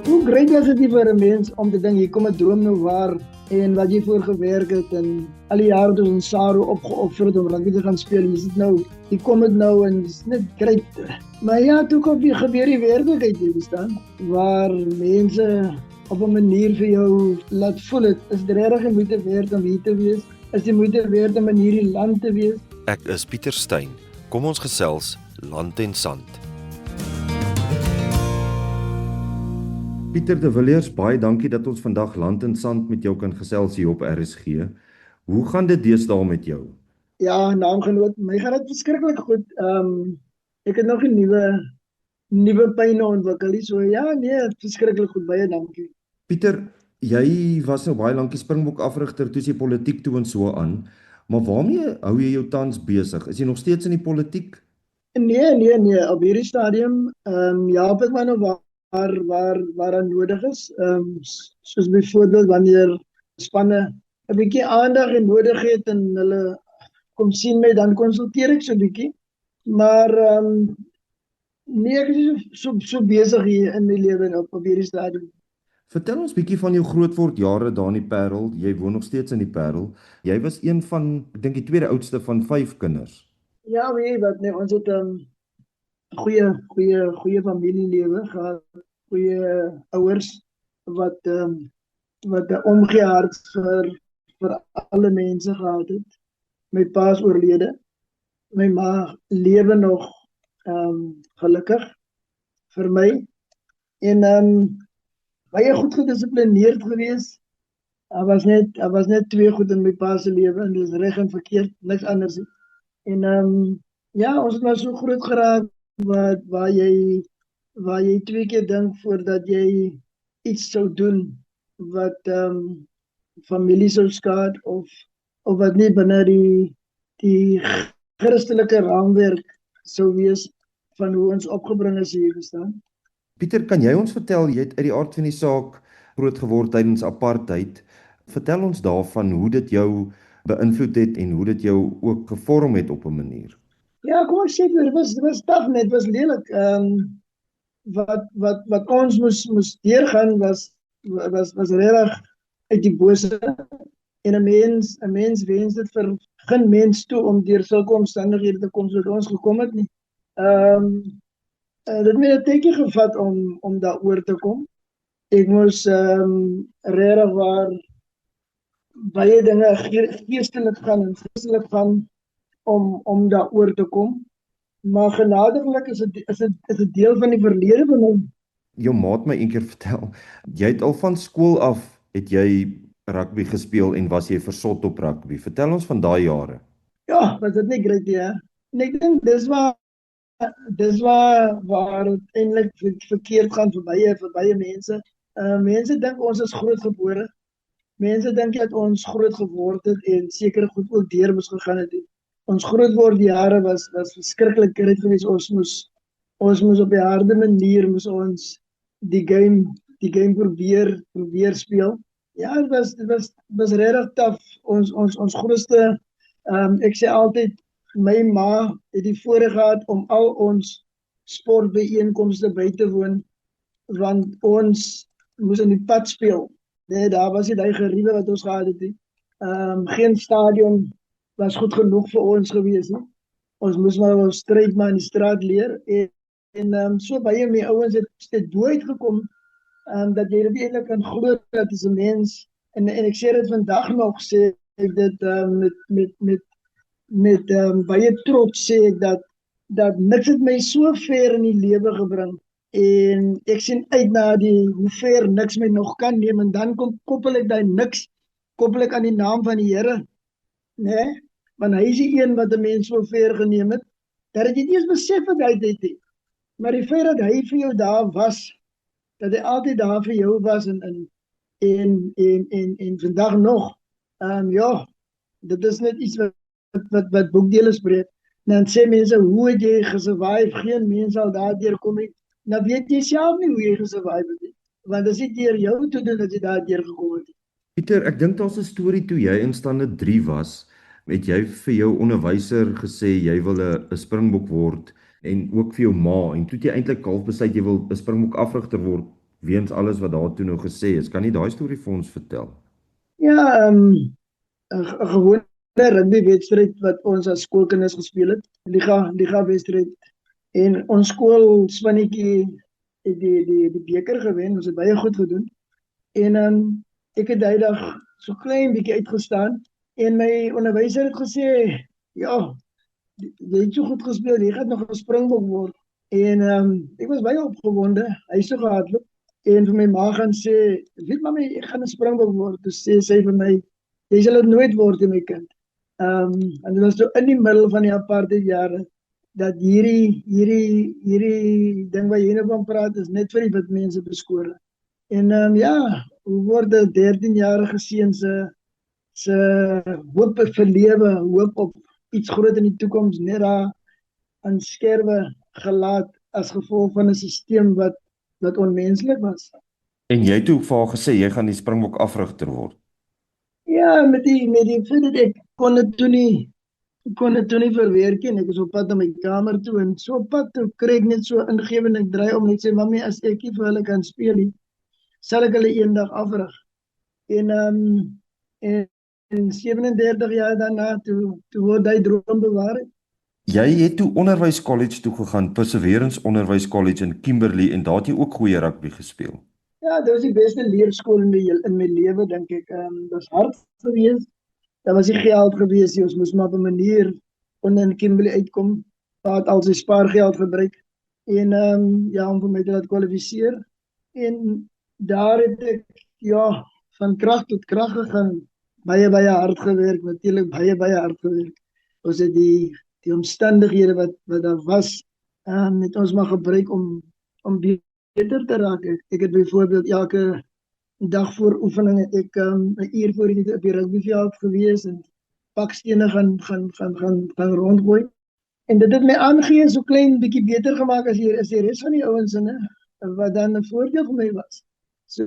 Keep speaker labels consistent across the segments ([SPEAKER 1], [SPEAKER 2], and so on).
[SPEAKER 1] Hoe great was dit nie vir 'n mens om te dink hier kom 'n droom nou waar en wat jy voor gewerk het en al die jare toe in Saro opgeoffer het om rugby te gaan speel. Jy sit nou, hier kom dit nou en dit is net great. Maar ja, toe kom die gebeur die werklikheid hier bestaan waar mense op 'n manier vir jou laat voel het is dit regtig die moeite werd om hier te wees. Is die moeite werd om in hierdie land te wees.
[SPEAKER 2] Ek is Pieter Steyn. Kom ons gesels Land en Sand.
[SPEAKER 3] Pieter de Villiers, baie dankie dat ons vandag Land en Sand met jou kan gesels hier op RSG. Hoe gaan dit deesdae met jou?
[SPEAKER 1] Ja, naamgenoot, my gaan dit verskriklik goed. Ek het nog 'n nuwe pyne ontwikkel. So ja, nee, verskriklik goed, baie dankie.
[SPEAKER 3] Pieter, jy was nou baie lank die Springbok afrigter, toe jy politiek toe en so aan. Maar waarmee hou jy jou tans besig? Is jy nog steeds in die politiek?
[SPEAKER 1] Nee, op hierdie stadium ja, ek maar nou waar aan nodig is. Soos byvoorbeeld wanneer spanne 'n bietjie aandag en nodig het en hulle kom sien my, dan konsulteer ek so 'n bietjie. Maar nee, ek is so besig hier in my lewe op hierdie stadium.
[SPEAKER 3] Vertel ons bietjie van jou grootword jare daar in die Parel. Jy woon nog steeds in die Parel. Jy was een van, ek dink die tweede oudste van 5 kinders.
[SPEAKER 1] Ja, weet wat, nee, ons het 'n goeie familielewe gehad, goeie ouers wat 'n omgee hart vir alle mense gehad het. My pa is oorlede. My ma lewe nog gelukkig vir my en baie goed gedissiplineerd gewees. Daar was net twee goed in my pa se lewe en dis reg en verkeerd, niks anders nie. En ja, ons het maar so groot geraak waar jy twee keer dink voordat jy iets sou doen wat familie sou skaad of wat nie binne die Christelike raamwerk sou wees van hoe ons opgebring is hier gestaan.
[SPEAKER 3] Pieter, kan jy ons vertel, jy het uit die aard van die saak groot geword tydens apartheid. Vertel ons daarvan hoe dit jou beïnvloed het en hoe dit jou ook gevorm het op 'n manier.
[SPEAKER 1] Ja, kom ons sê dit was taaf net, was lelik. Wat ons moes deurgaan was regtig uit die bose. En 'n mens wens dit vir geen mens toe om deur sulke omstandighede te kom soos ons gekom het nie. Dit het my 'n tydjie gevat om daaroor te kom. Ek moes regtig waar baie dinge geestelik gaan om daaroor te kom. Maar genadiglik is dit deel van die verlede van hom.
[SPEAKER 3] Jou ma het my eendag vertel, jy het al van skool af het jy rugby gespeel en was jy versot op rugby. Vertel ons van daai jare.
[SPEAKER 1] Ja, was dit nie great nie, hè? En ek dink dis waar het eintlik verkeerd gaan vir baie mense. Mense dink ons is grootgebore. Mense dink dat ons groot geword het en seker goed ook deur moes gegaan het. Ons grootword jare was verskriklik great geweest. Ons moes op 'n harde manier ons die game probeer speel. Ja, dit was regtig taaf. Ons grootste ek sê altyd my ma het die voorreg gehad om al ons sportbyeenkomste by te woon want ons moes in die pad speel. Nee, daar was nie daai geriewe wat ons gehad het nie. Geen stadion was goed genoeg vir ons gewees nie. Ons moes maar ons stryd maar in die straat leer en so baie my ouens het dood gekom dat jy dit eintlik kan glo dat is 'n mens en ek sê dit vandag nog sê ek dit met baie trots sê ek dat niks het my so ver in die lewe gebring en ek sien uit na hoe ver niks my nog kan neem en dan koppel ek daai niks aan die naam van die Here, né? Want hy is die een wat 'n mens so ver geneem het dat jy nie eens besef het hy dit nie. Maar die feit dat hy vir jou daar was, dat hy altyd daar vir jou was en vandag nog, ja, dit is net iets wat boekdele spreek. Dan sê mense, hoe het jy gesurvive? Geen mens sal daardeur kom nie. Nou weet jy self nie hoe jy gesurvive het nie. Want dit is nie deur jou te doen dat jy daardeur gekom het.
[SPEAKER 3] Pieter, ek dink daar's 'n storie toe jy in stande 3 was, het jy vir jou onderwyser gesê jy wil 'n Springbok word en ook vir jou ma en toe het jy eintlik half besluit jy wil 'n Springbok afrigter word. weens alles wat daar toe nou gesê is. Kan jy daai storie vir ons vertel?
[SPEAKER 1] Ja, 'n gewone rugbywedstryd wat ons as skoolkinders gespeel het, liga wedstryd. En ons skool spannetjie het die beker gewen, ons het baie goed gedoen. En ek het daai dag so klein bietjie uitgestaan en my onderwyser het gesê, ja, jy het so goed gespeel, jy gaan nog 'n springbok word. En ek was baie opgewonde, hy het so gehardloop en vir my ma gaan sê, weet mami, ek gaan 'n springbok word. Dus sê sy vir my, jy sal dit nooit word, my kind. En dit was so in die middel van die apartheid jare, dat hierdie ding wat jy nou van praat, is net vir die wit mense beskore. En ja, hoe word 'n 13-jarige seun se hoop vir lewe, hoop op iets groot in die toekoms net daar aan skerwe gelaat as gevolg van 'n stelsel wat onmenslik was.
[SPEAKER 3] En jy het toe vir haar gesê jy gaan die Springbok afrigter word.
[SPEAKER 1] Ja, met die feit dat ek kon dit toe nie verwerk nie. Ek is op pad na my kamer toe en so op pad toe kry ek net so ingewing en ek draai om en ek sê, mami, as ek nie vir hulle kan speel nie, sal ek hulle eendag afrig. En 37 jaar daarna toe word hy droom bewaar.
[SPEAKER 3] Jy het toe Onderwys College toe gegaan, Perseverance Onderwys College in Kimberley, en daar het jy ook goeie rugby gespeel.
[SPEAKER 1] Ja, dit was die beste leerskool in my lewe, dink ek. Dit was hard geweest. Daar was nie geld geweest nie. Ons moes maar op 'n manier in Kimberley uitkom. Daar het al sy spaargeld gebruik en ja, om vir my te laat kwalifiseer. En daar het ek van krag tot krag gegaan. Baie hard gewerk, natuurlik baie hard gewerk. Ons het die omstandighede wat daar was, het ons maar gebruik om beter te raak. Ek het byvoorbeeld elke dag voor oefening het ek 'n uur voor op die rugbyveld gewees en bakstene gaan rondgooi. En dit het my aangegee so klein bietjie beter gemaak as die res van die ouens wat dan 'n voordeel vir my was. So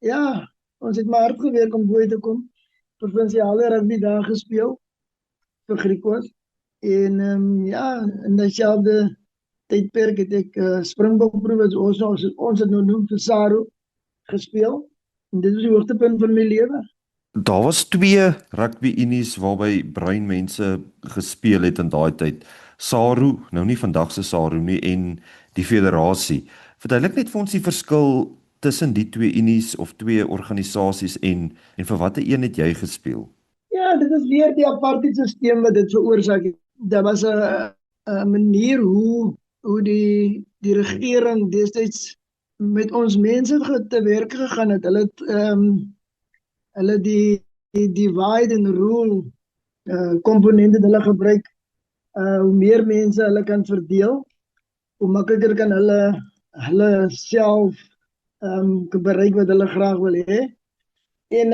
[SPEAKER 1] ja, ons het maar hard gewerk om bo te kom. Provinsiale rugby daar gespeel vir Griekwas. En in dieselfde tydperk het ek Springbokproe wat ons het nou noem vir SARU gespeel. En dit was die hoogtepunt van my lewe.
[SPEAKER 3] Daar was 2 rugby-unies waarby bruin mense gespeel het in daai tyd. SARU, nou nie vandag se SARU nie, en die Federasie. Verduidelik net vir ons die verskil tussen die 2 unies of 2 organisasies en vir watter een het jy gespeel?
[SPEAKER 1] Ja, dit is weer die apartheid stelsel wat dit veroorsaak het. Daar was 'n manier hoe die regering destyds met ons mense te werk gegaan het. Hulle die divide and rule komponente hulle gebruik. Hoe meer mense hulle kan verdeel, hoe makliker kan hulle self bereik wat hulle graag wil hê. En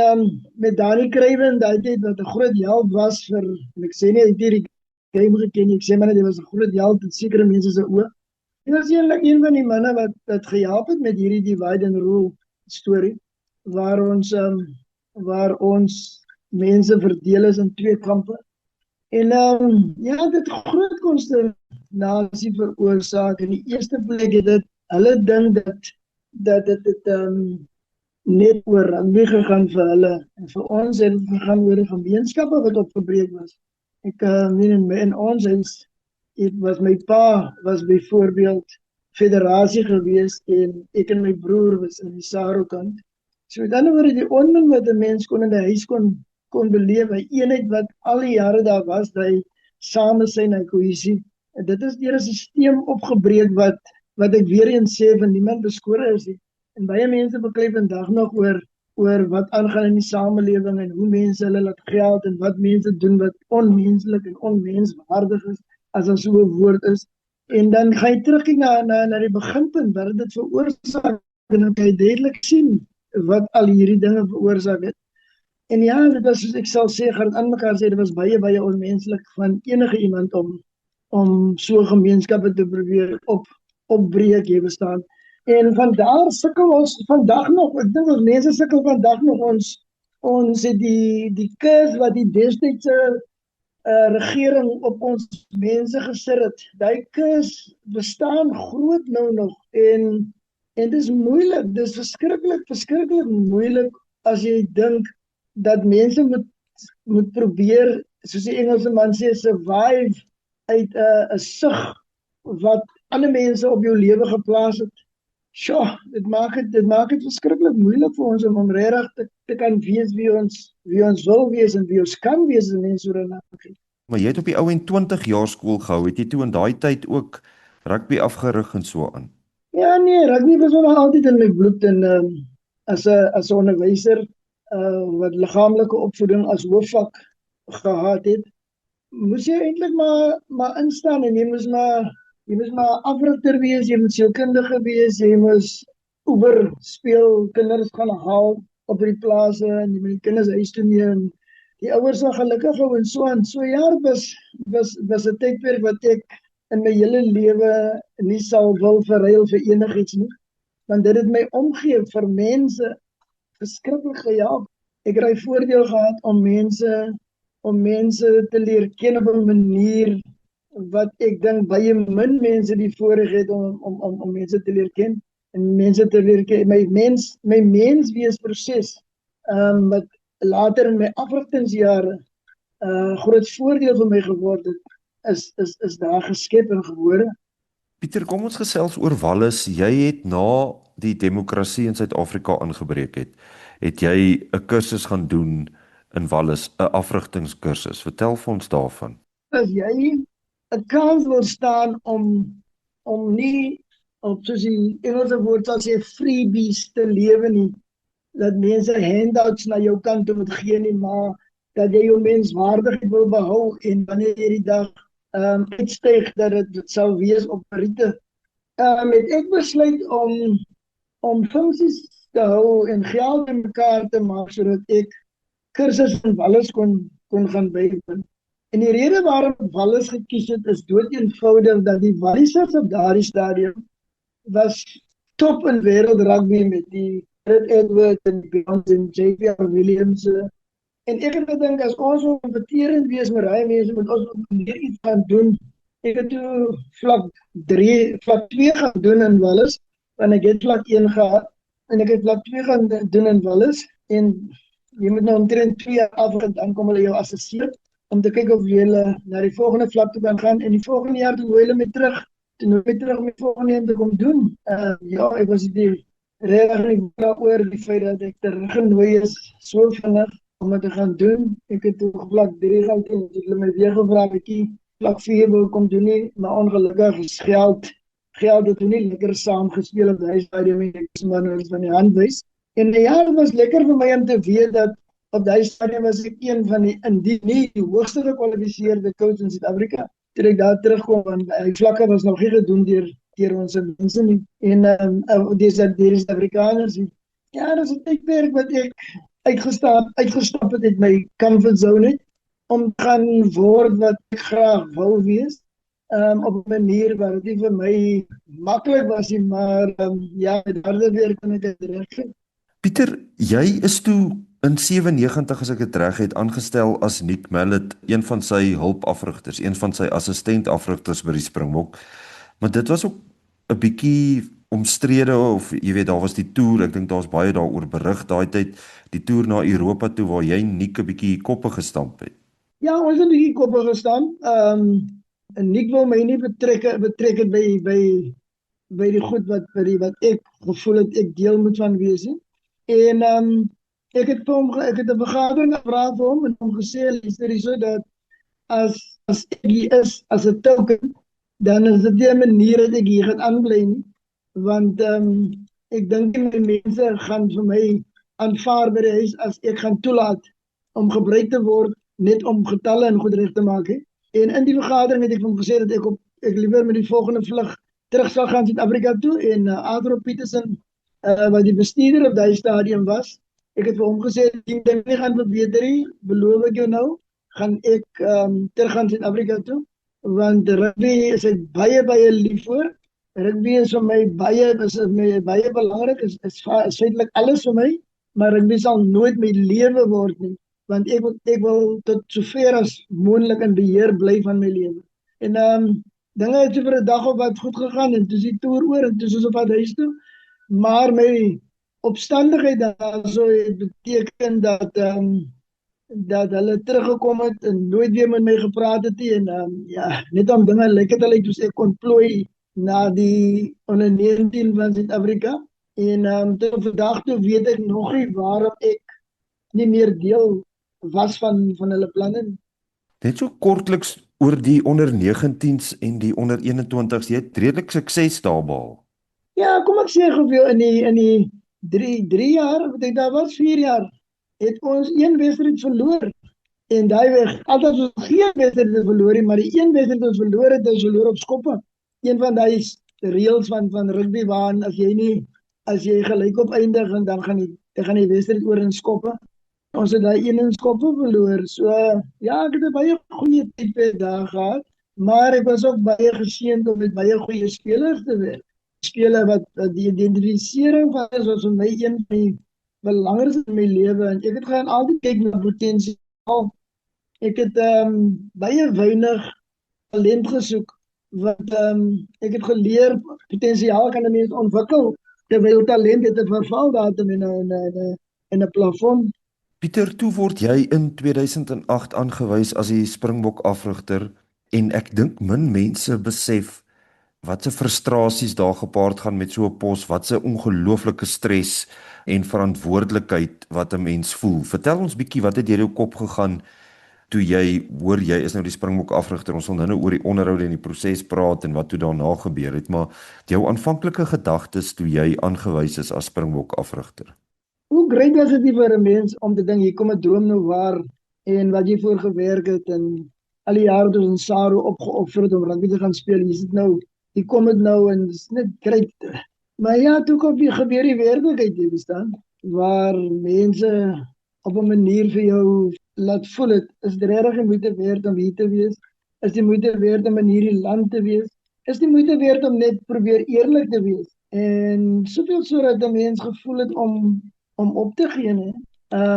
[SPEAKER 1] met Dani Kruiven, daai tyd wat 'n groot held was vir, en ek sê nie hy het die game geken nie, ek sê maar net hy was 'n groot held in sekere mense se oë. Hy was eintlik een van die manne wat gehelp het met hierdie divide and rule storie, waar ons mense verdeel is in 2 kampe. En ja, dit groot konsternasie veroorsaak. In die eerste plek het dit, hulle dink dat dit net oor rugby gegaan vir hulle. En vir ons het het gegaan oor die gemeenskappe wat opgebreek was. Ek in ons huis, my pa was byvoorbeeld federasie gewees en ek en my broer was in die SARU kant. So dan oor die onmin wat 'n mens kon in die huis kon beleef, 'n eenheid wat al die jare daar was, daai samesyn en kohesie. En dit is deur 'n stelsel opgebreek wat ek weer eens sê van niemand beskore is nie. En baie mense beklei vandag nog oor wat aangaan in die samelewing en hoe mense hulle laat geld en wat mense doen wat onmenslik en onmenswaardig is, as daar so 'n woord is. En dan ga jy terugkyk na die beginpunt wat dit veroorsaak en dan kan jy duidelik sien wat al hierdie dinge veroorsaak het. En ja, dit was, soos ek sal sê, gaan aan mekaar sê, dit was baie onmenslik van enige iemand om so gemeenskappe te probeer opbreek, jy verstaan. En vandaar sukkel ons vandag nog, ek dink ons mense sukkel vandag nog, ons het die kus wat die destydse regering op ons mense gesit het. Daai kus bestaan groot nou nog En dis moeilik, dis verskriklik moeilik as jy dink dat mense moet probeer, soos die Engelse man sê, survive uit 'n sug wat ander mense op jou lewe geplaas het. Sjoe, dit maak dit verskriklik moeilik vir ons om regtig te kan wees wie ons wil wees en wie ons kan wees in mens so daarna.
[SPEAKER 3] Maar jy het op die ou en 20 jaar skool gehou, het jy toe in daai tyd ook rugby afgerig en so aan?
[SPEAKER 1] Ja nee, rugby was nog altyd in my bloed en as 'n onderwyser wat liggaamlike opvoeding as hoofvak gehad het, moes jy eintlik maar instaan en jy moes maar afrigter wees, jy moet sielkundige wees, jy moes oewer speel, kinders gaan haal op die plase en jy moet die kinders huis toe neem en die ouers was gelukkig hou en so aan. So ja, was 'n tydperk wat ek in my hele lewe nie sal wil verruil vir enigiets nie, want dit het my omgee vir mense verskriklik gehelp. Ek het die voordeel gehad om mense te leer ken op 'n manier wat ek dink baie min mense die voorreg het om mense te leer ken en mense te leer ken. My mensweesproses wat later in my afrigtingsjare groot voordeel vir my geword het, is daar geskep en gebore.
[SPEAKER 3] Pieter, kom ons gesels oor Wallis. Jy het na die demokrasie in Suid-Afrika aangebreek het jy 'n kursus gaan doen in Wallis, 'n afrigtingskursus. Vertel vir ons daarvan.
[SPEAKER 1] As jy 'n kans wil staan om nie op soos die Engelse woord sal sê freebies te lewe nie, dat mense handouts na jou kant toe moet gee nie, maar dat jy jou menswaardigheid wil behou en wanneer jy die dag uitstyg dat dit sal wees op Riete. Het ek besluit om funksies te hou en geld in mekaar te maak sodat ek kursus in Wallis kon gaan bywoon. En die rede waarom Wallis gekies het is dood eenvoudig dat die Wallisers op daardie stadium was top in wêreld rugby met die Fred Edwards en Beyond en J.P.R. Williams. En ek het gedink as ons kompeterend wees met daai mense, moet ons meer iets gaan doen. Ek het toe vlak 2 gaan doen in Wallis, want ek het vlak 1 gehad en ek het vlak 2 gaan doen in Wallis en jy moet nou omtrent 2 jaar af en dan kom hulle jou assesseer om te kyk of jy na die volgende vlak toe kan gaan en die volgende jaar doen hulle met terug om die volgende jaar te kom doen. Ja, ek was die regtig oor die feit dat ek teruggenooi is so vinnig om dit te gaan doen. Ek het toe vlak 3 gaan doen, het hulle my weer gevra ek vlak 4 wil kom doen nie, maar ongelukkig is geld het nie lekker saam gespeel op die stadium en ek is maar nou van die hand wys. En ja, het was lekker vir my om te weet dat op die stadium was ek een van die hoogste gekwalifiseerde coach in Suid-Afrika. Toe ek daar terugkom, want die vlakke was nog nie gedoen deur ons mense nie. En deur Suid-Afrikaners nie. Ja, dat is 'n tydperk wat ek uitgestap het uit my comfort zone om te gaan word wat ek graag wou wees. Op 'n manier wat dit nie vir my maklik was nie, maar ja, daardie weer kan ek dit regkry.
[SPEAKER 3] Pieter, jy is toe in 97 as ek dit reg het aangestel as Nick Mallet, een van sy hulpafrigters, een van sy assistentafrigters by die Springbok. Maar dit was ook 'n bietjie omstrede of jy weet daar was die toer, ek dink daar's baie daaroor berig daai tyd, die toer na Europa toe waar jy Nick 'n bietjie koppe gestamp het.
[SPEAKER 1] Ja, ons het 'n bietjie koppe gestamp. En Nick wil my nie betrek het by die goed wat ek gevoel het ek deel moet van wees nie. En ek het 'n vergadering gevra vir hom en hom gesê luister hierso dat as ek hier is as 'n token, dan is dit nie 'n manier dat ek hier gaan aanbly nie, want ek dink die mense gaan vir my aanvaar by die huis as ek gaan toelaat om gebruik te word net om getalle en goed reg te maak hè. En in die vergadering het ek hom gesê dat ek liewer met die volgende vlug terug sal gaan Suid-Afrika toe en Adro Peterson wat die bestuurder op daai stadium was. Ek het vir hom gesê die ding nie gaan verbeter nie, beloof ek jou nou, gaan ek terug gaan Suid-Afrika toe, want rugby is ek baie lief voor. Rugby is vir my baie belangrik, is feitelik alles vir my, maar rugby sal nooit my lewe word nie, want ek wil tot sover as moontlik in beheer bly van my lewe. En dinge het so vir 'n dag op wat goed gegaan en toe is die toer oor en toe is ons op pad huis toe. Maar my opstandigheid daarso het beteken dat hulle teruggekom het en nooit weer met my gepraat het nie en ja, net om dinge lyk het hulle toe ek kon plooi na die onder 19 van Suid-Afrika en tot vandag toe weet ek nog nie waarom ek nie meer deel was van hulle planne nie.
[SPEAKER 3] Net so kortliks oor die onder 19s en die onder 21s, jy het redelik sukses daar behaal.
[SPEAKER 1] Ja, kom ek sê gou vir jou in die 3 jaar, wat ek daar was 4 jaar, het ons een wedstryd verloor. En daai weg, altyd ons geen wedstryd verloor nie, maar die een wedstryd ons verloor het, ons verloor op skoppe. Een van daai reëls van rugby waar as jy gelyk op eindig en dan gaan die wedstryd oor in skoppe. Ons het daai een in skoppe verloor. So ja, ek het 'n baie goeie tyd daar gehad, maar ek was ook baie geseënd om met baie goeie spelers te werk. Spelers wat die identifisering van is was vir my een van die belangrikste in my lewe en ek het gaan altyd kyk na potensiaal. Ek het baie weinig talent gesoek want ek het geleer potensiaal kan 'n mens ontwikkel terwyl talent het 'n verval datum en 'n plafon.
[SPEAKER 3] Pieter, toe word jy in 2008 aangewys as die Springbok afrigter en ek dink min mense besef wat se frustrasies daar gepaard gaan met so 'n pos, wat se ongelooflike stres en verantwoordelikheid wat 'n mens voel. Vertel ons bietjie wat het deur jou kop gegaan toe jy hoor jy is nou die Springbok afrigter. Ons sal nou oor die onderhoude en die proses praat en wat toe daarna gebeur het, maar jou aanvanklike gedagtes toe jy aangewys is as Springbok afrigter.
[SPEAKER 1] Hoe great was dit nie vir 'n mens om te dink hier kom 'n droom nou waar en wat jy voor gewerk het en al die jare toe in SARU opgeoffer het om rugby te gaan speel. Hier sit nou, hier kom dit nou en dit is net great. Maar ja, toe gebeur die werklikheid, jy verstaan, waar mense op 'n manier vir jou laat voel het, is dit regtig die moeite werd om hier te wees? Is die moeite werd om in hierdie land te wees? Is die moeite werd om net probeer eerlik te wees? En soveel sodat 'n mens gevoel het om op te gee, hè?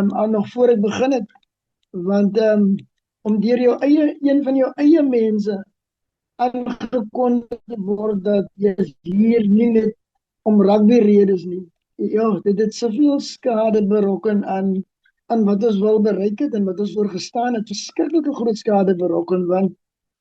[SPEAKER 1] Al nog voor ek begin het, want om deur een van jou eie mense aangekondig word dat jy is hier nie net om rugby redes nie. Ja, dit het soveel skade berokken aan wat ons wil bereik het en wat ons voor gestaan het, verskriklike groot skade berokken,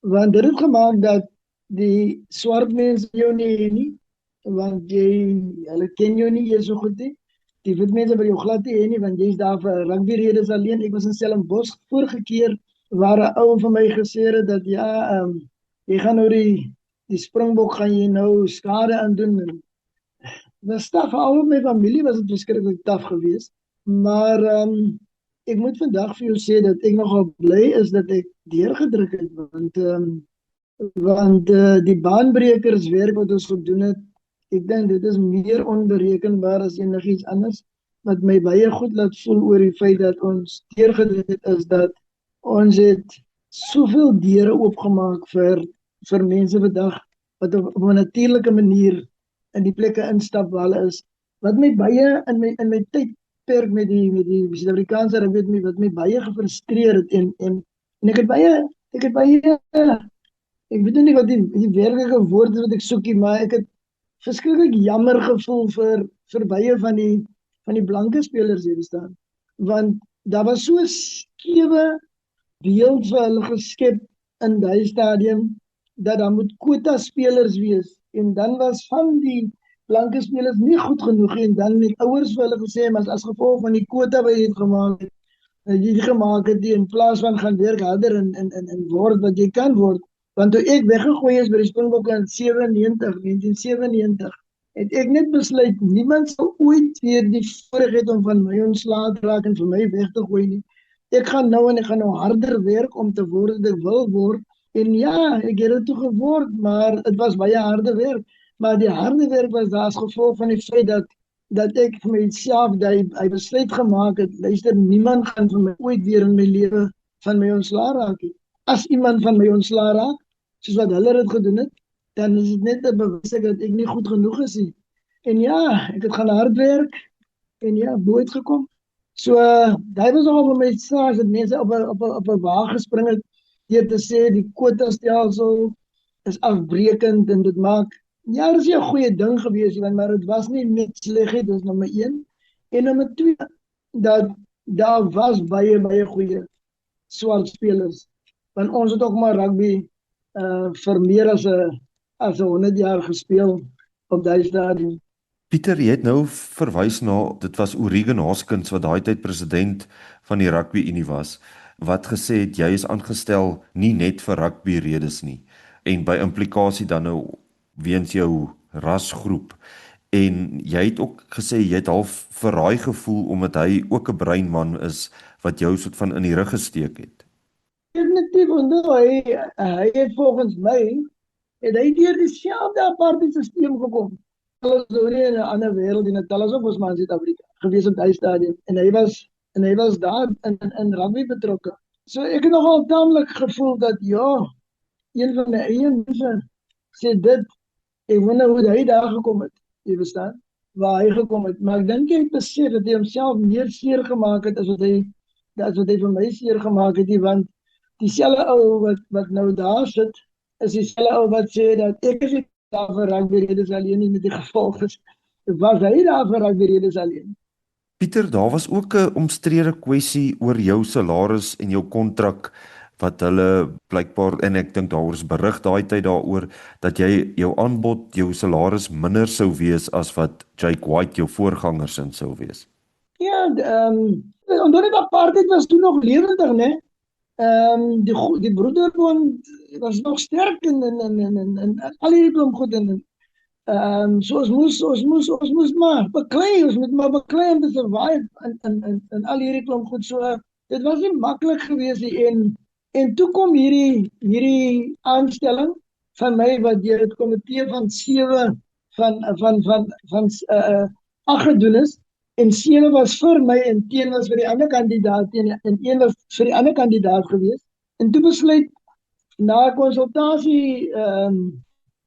[SPEAKER 1] want dit het gemaak dat die swart mense jou nie, want hulle ken jou nie eers so goed nie. Die wit mense wil jou glad nie hê nie, want jy is daar vir rugby redes alleen. Ek was in Stellenbosch vorige keer waar 'n ou vir my gesê het dat ja, jy gaan nou die Springbok gaan jy nou skade aan doen. Was staf al my familie was dit verskriklik taaf geweest, maar ek moet vandag vir jou sê dat ek nogal bly is dat ek deurgedruk het want die baanbrekerswerk wat ons gedoen het, ek dink dit is meer onberekenbaar as enigiets anders wat my baie goed laat voel oor die feit dat ons deurgedruk het is dat ons het soveel deure oopgemaak vir mense vandag wat op 'n natuurlike manier in die plekke instap waar hulle is. Wat my baie in my tydperk met die Suid-Afrikaanse rugby wat my baie gefrustreer het en ek het baie ek weet nie wat die werklike woord is wat ek soek nie, maar ek het verskriklik jammer gevoel vir baie van die blanke spelers hier staan. Want daar was so 'n skewe beeld vir hulle geskep in daai stadium dat daar moet kwota spelers wees en dan was van die blanke spelers nie goed genoeg en dan het ouers vir hulle gesê maar as gevolg van die kwota wat jy het gemaak het in plaas van gaan werk harder en word wat jy kan word. Want toe ek weggegooi is by die Springbokke in 1997, het ek net besluit, niemand sal ooit weer die voorigheid om van my ontslae te raak en vir my weg te gooi nie. Ek gaan nou harder werk om te word wat ek wil word. En ja, ek het dit toe geword, maar het was baie harde werk. Maar die harde werk was daar as gevolg van die feit dat ek vir myself die besluit gemaak het, luister, niemand gaan vir my ooit weer in my lewe van my ontslae raak nie. As iemand van my ontslae raak, soos wat hulle dit gedoen het, dan is dit net 'n bewys dat ek nie goed genoeg is nie. En ja, ek het gaan hard werk en ja, bo uitgekom. So, daai was nogal vir my saak dat mense op 'n waag gespring het deur te sê die kwota stelsel is afbreekend en dit maak Ja, dit is 'n goeie ding gewees, maar dit was nie net sleg nie, dis nommer 1. En nommer 2, dat daar was baie goeie swart spelers. Want ons het ook maar rugby vir meer as 100 jaar gespeel op daai stadium.
[SPEAKER 3] Pieter, jy het nou verwys na dit was Oregon Hoskins wat daai tyd president van die Rugby Unie was, wat gesê het jy is aangestel nie net vir rugby redes nie en by implikasie dan nou weens jou rasgroep. En jy het ook gesê jy het half verraai gevoel omdat hy ook 'n breinman is wat jou soort van in die rug gesteek het.
[SPEAKER 1] Definitief, onthou, hy het volgens my, het hy deur dieselfde apartheidstelsel gekom. Hulle is nou nie in 'n ander wêreld in Natal as ons maar in Suid-Afrika gewees op daai stadium. En hy was daar in rugby betrokke. So ek het nogal taamlik gevoel dat ja, een van my eie mense sê dit, ek wonder hoe hy daar gekom het, jy verstaan, waar hy gekom het. Maar ek dink hy het besef dat hy homself meer seer gemaak het as wat hy vir my seer gemaak het, want dieselfde ou wat nou daar sit, is dieselfde ou wat sê dat ek is nie daar vir rugby redes alleen nie, met die gevolg is, was hy daar vir rugby redes alleen.
[SPEAKER 3] Pieter, daar was ook 'n omstrede kwessie oor jou salaris en jou kontrak wat hulle blykbaar, en ek dink daar is berig daai tyd daaroor dat jy jou aanbod, jou salaris minder sou wees as wat Jake White jou voorgangersin sou wees.
[SPEAKER 1] Ja, omdat die apartheid was toen nog levendig, né? Die broederbond was nog sterk en al hierdie klomp goed en so ons moes maar beklei, ons moet maar beklei om te survive en al hierdie klomp goed. So dit was nie maklik geweest nie en toe kom hierdie aanstelling van my wat deur het komitee van 7 van 8 gedoen is. En 7 was vir my en 10 was vir die ander kandidaat en 1 was vir die ander kandidaat geweest. En toe besluit na konsultasie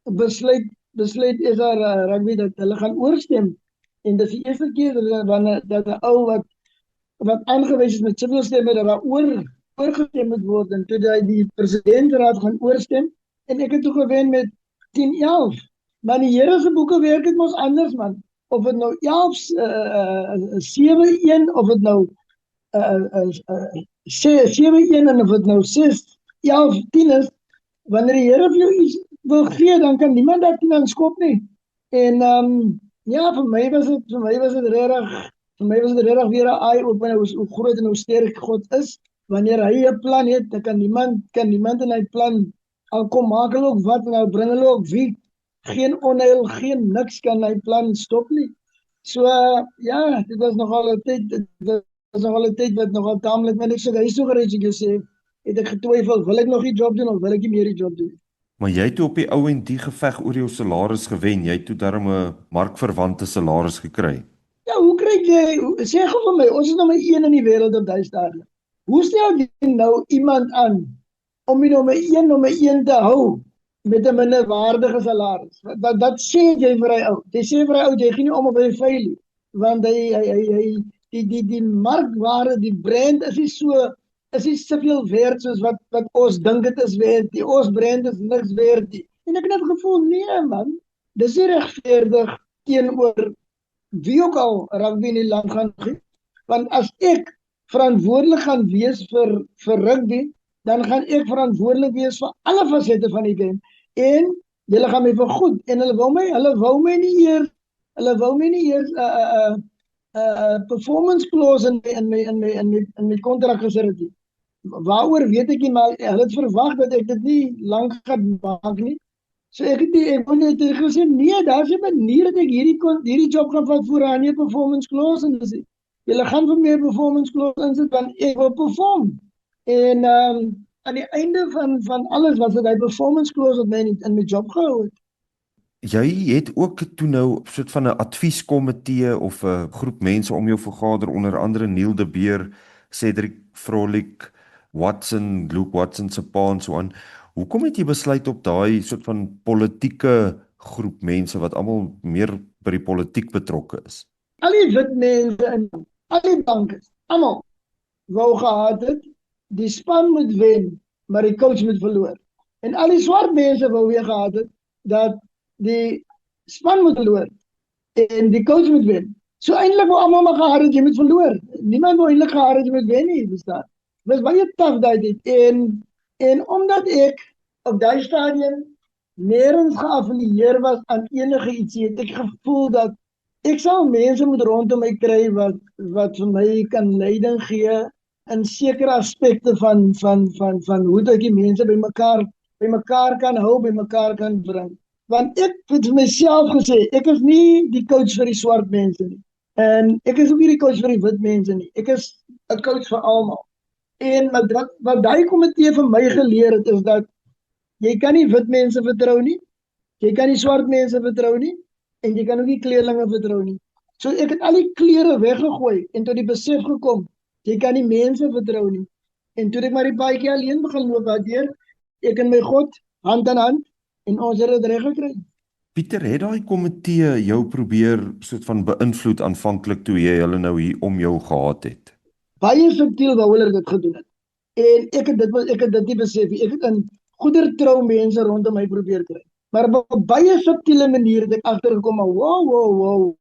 [SPEAKER 1] besluit is daar rugby dat hulle gaan oorstem. En dis die eerste keer dat 'n ou wat aangewys is met soveel stemme dat daar oorgestem moet word en toe die presidentsraad gaan oorstem en ek het toe gewen met 10-11. Maar die Here se boeke werk dit mos anders, man. Of het nou 7-1 of het nou 7-1 en of het nou 6-11-10 is, wanneer die Here vir jou iets wil gee, dan kan niemand dat nie skop nie. En ja, vir my was dit regtig weer 'n eye-opener hoe groot en hoe sterk God is. Wanneer hy 'n plan het, dan kan niemand in hy plan al kom maak hulle ook wat, nou bring hulle ook wie. Geen onheil, geen niks kan hy plan stop nie. So ja, dit was nogal 'n tyd wat nogal taamlik met ek sê hy so gereed ek sê, het ek getwyfel, wil ek nog die job doen of wil ek nie meer die job doen?
[SPEAKER 3] Maar jy het op die ou en die geveg oor jou salaris gewen. Jy het toe darm 'n markverwante salaris gekry.
[SPEAKER 1] Ja, hoe kry jy, sê gou vir my, ons is nommer 1 in die wêreld op daai stadium. Hoe stel jy nou iemand aan om die nommer 1 te hou met 'n minderwaardige salaris? Dat sê jy vir hy ou. Jy sê vir hy ou, jy gaan nie om op hy veilig, want die markwaarde, die brand is nie soveel werd soos wat ons dink dit is werd. Die ons brand is niks werd nie. En ek het net gevoel, nee man, dis nie regverdig teenoor wie ook al rugby in die land gaan gee. Want as ek verantwoordelik gaan wees vir rugby, dan gaan ek verantwoordelik wees vir alle fasette van die game. En hulle gaan my vergoed en hulle wou my nie eers performance clause in my kontrak gesit het nie. Waaroor weet ek nie, maar hulle het verwag dat ek dit nie lank gaan maak nie. So ek wou net gesê nee, daar's 'n manier dat ek hierdie job gaan vat voor aan 'n performance clause en dis julle gaan vir my performance clause insit want ek wil perform. En aan die einde van alles was dit hy performance clause wat my in my job gehou het.
[SPEAKER 3] Jy het ook toe nou 'n soort van 'n advieskomitee of 'n groep mense om jou vergader, onder andere Neil de Beer, Cedric Frolik, Luke Watson se pa en so aan. Hoekom het jy besluit op daai soort van politieke groep mense wat almal meer by die politiek betrokke is?
[SPEAKER 1] Al die wit mense en al die bankers, almal wou gehad het die span moet wen, maar die coach moet verloor. En al die swart mense wou weer gehad het dat die span moet verloor en die coach moet wen. So eintlik wou almal maar gehad het jy moet verloor. Niemand wou eintlik gehad het jy moet wen nie, verstaan? Dit was baie taaf daai dit en omdat ek op daai stadium nêrens geaffilieer was aan enige iets, het ek gevoel dat ek sal mense moet rondom my kry wat vir my kan leiding gee in sekere aspekte van hoe dat die mense bymekaar kan hou, bymekaar kan bring. Want ek het vir myself gesê, ek is nie die coach vir die swart mense nie. En ek is ook nie die coach vir die wit mense nie. Ek is 'n coach vir almal. En wat daai komitee vir my geleer het is dat jy kan nie wit mense vertrou nie. Jy kan nie swart mense vertrou nie en jy kan ook nie kleerlinge vertrou nie. So ek het al die kleure weggegooi en tot die besef gekom, jy kan nie mense vertrou nie. En toe ek maar die paadjie alleen begin loop daardeur, ek en my God hand aan hand en ons het dit reg gekry.
[SPEAKER 3] Pieter, het daai komitee jou probeer soort van beïnvloed aanvanklik toe jy hulle nou hier om jou gehad het?
[SPEAKER 1] Baie subtiel wou hulle dit gedoen het. En ek het dit nie besef nie. Ek het in goedertrou mense rondom my probeer kry. Maar op 'n baie subtiele manier het ek agtergekom, wow.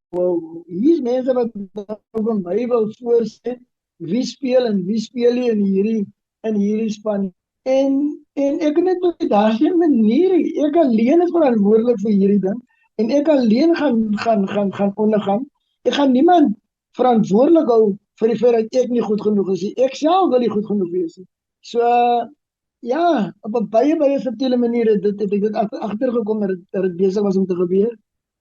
[SPEAKER 1] Hier's mense wat vir my wil voorsê wie speel en wie speel nie in hierdie span. En ek het net besef daar's 'n manier. Ek alleen is verantwoordelik vir hierdie ding en ek alleen gaan ondergaan. Ek gaan niemand verantwoordelik hou vir die feit dat ek nie goed genoeg is nie. Ek self wil nie goed genoeg wees nie. So ja, op 'n baie subtiele manier het ek dit agtergekom dat dit besig was om te gebeur.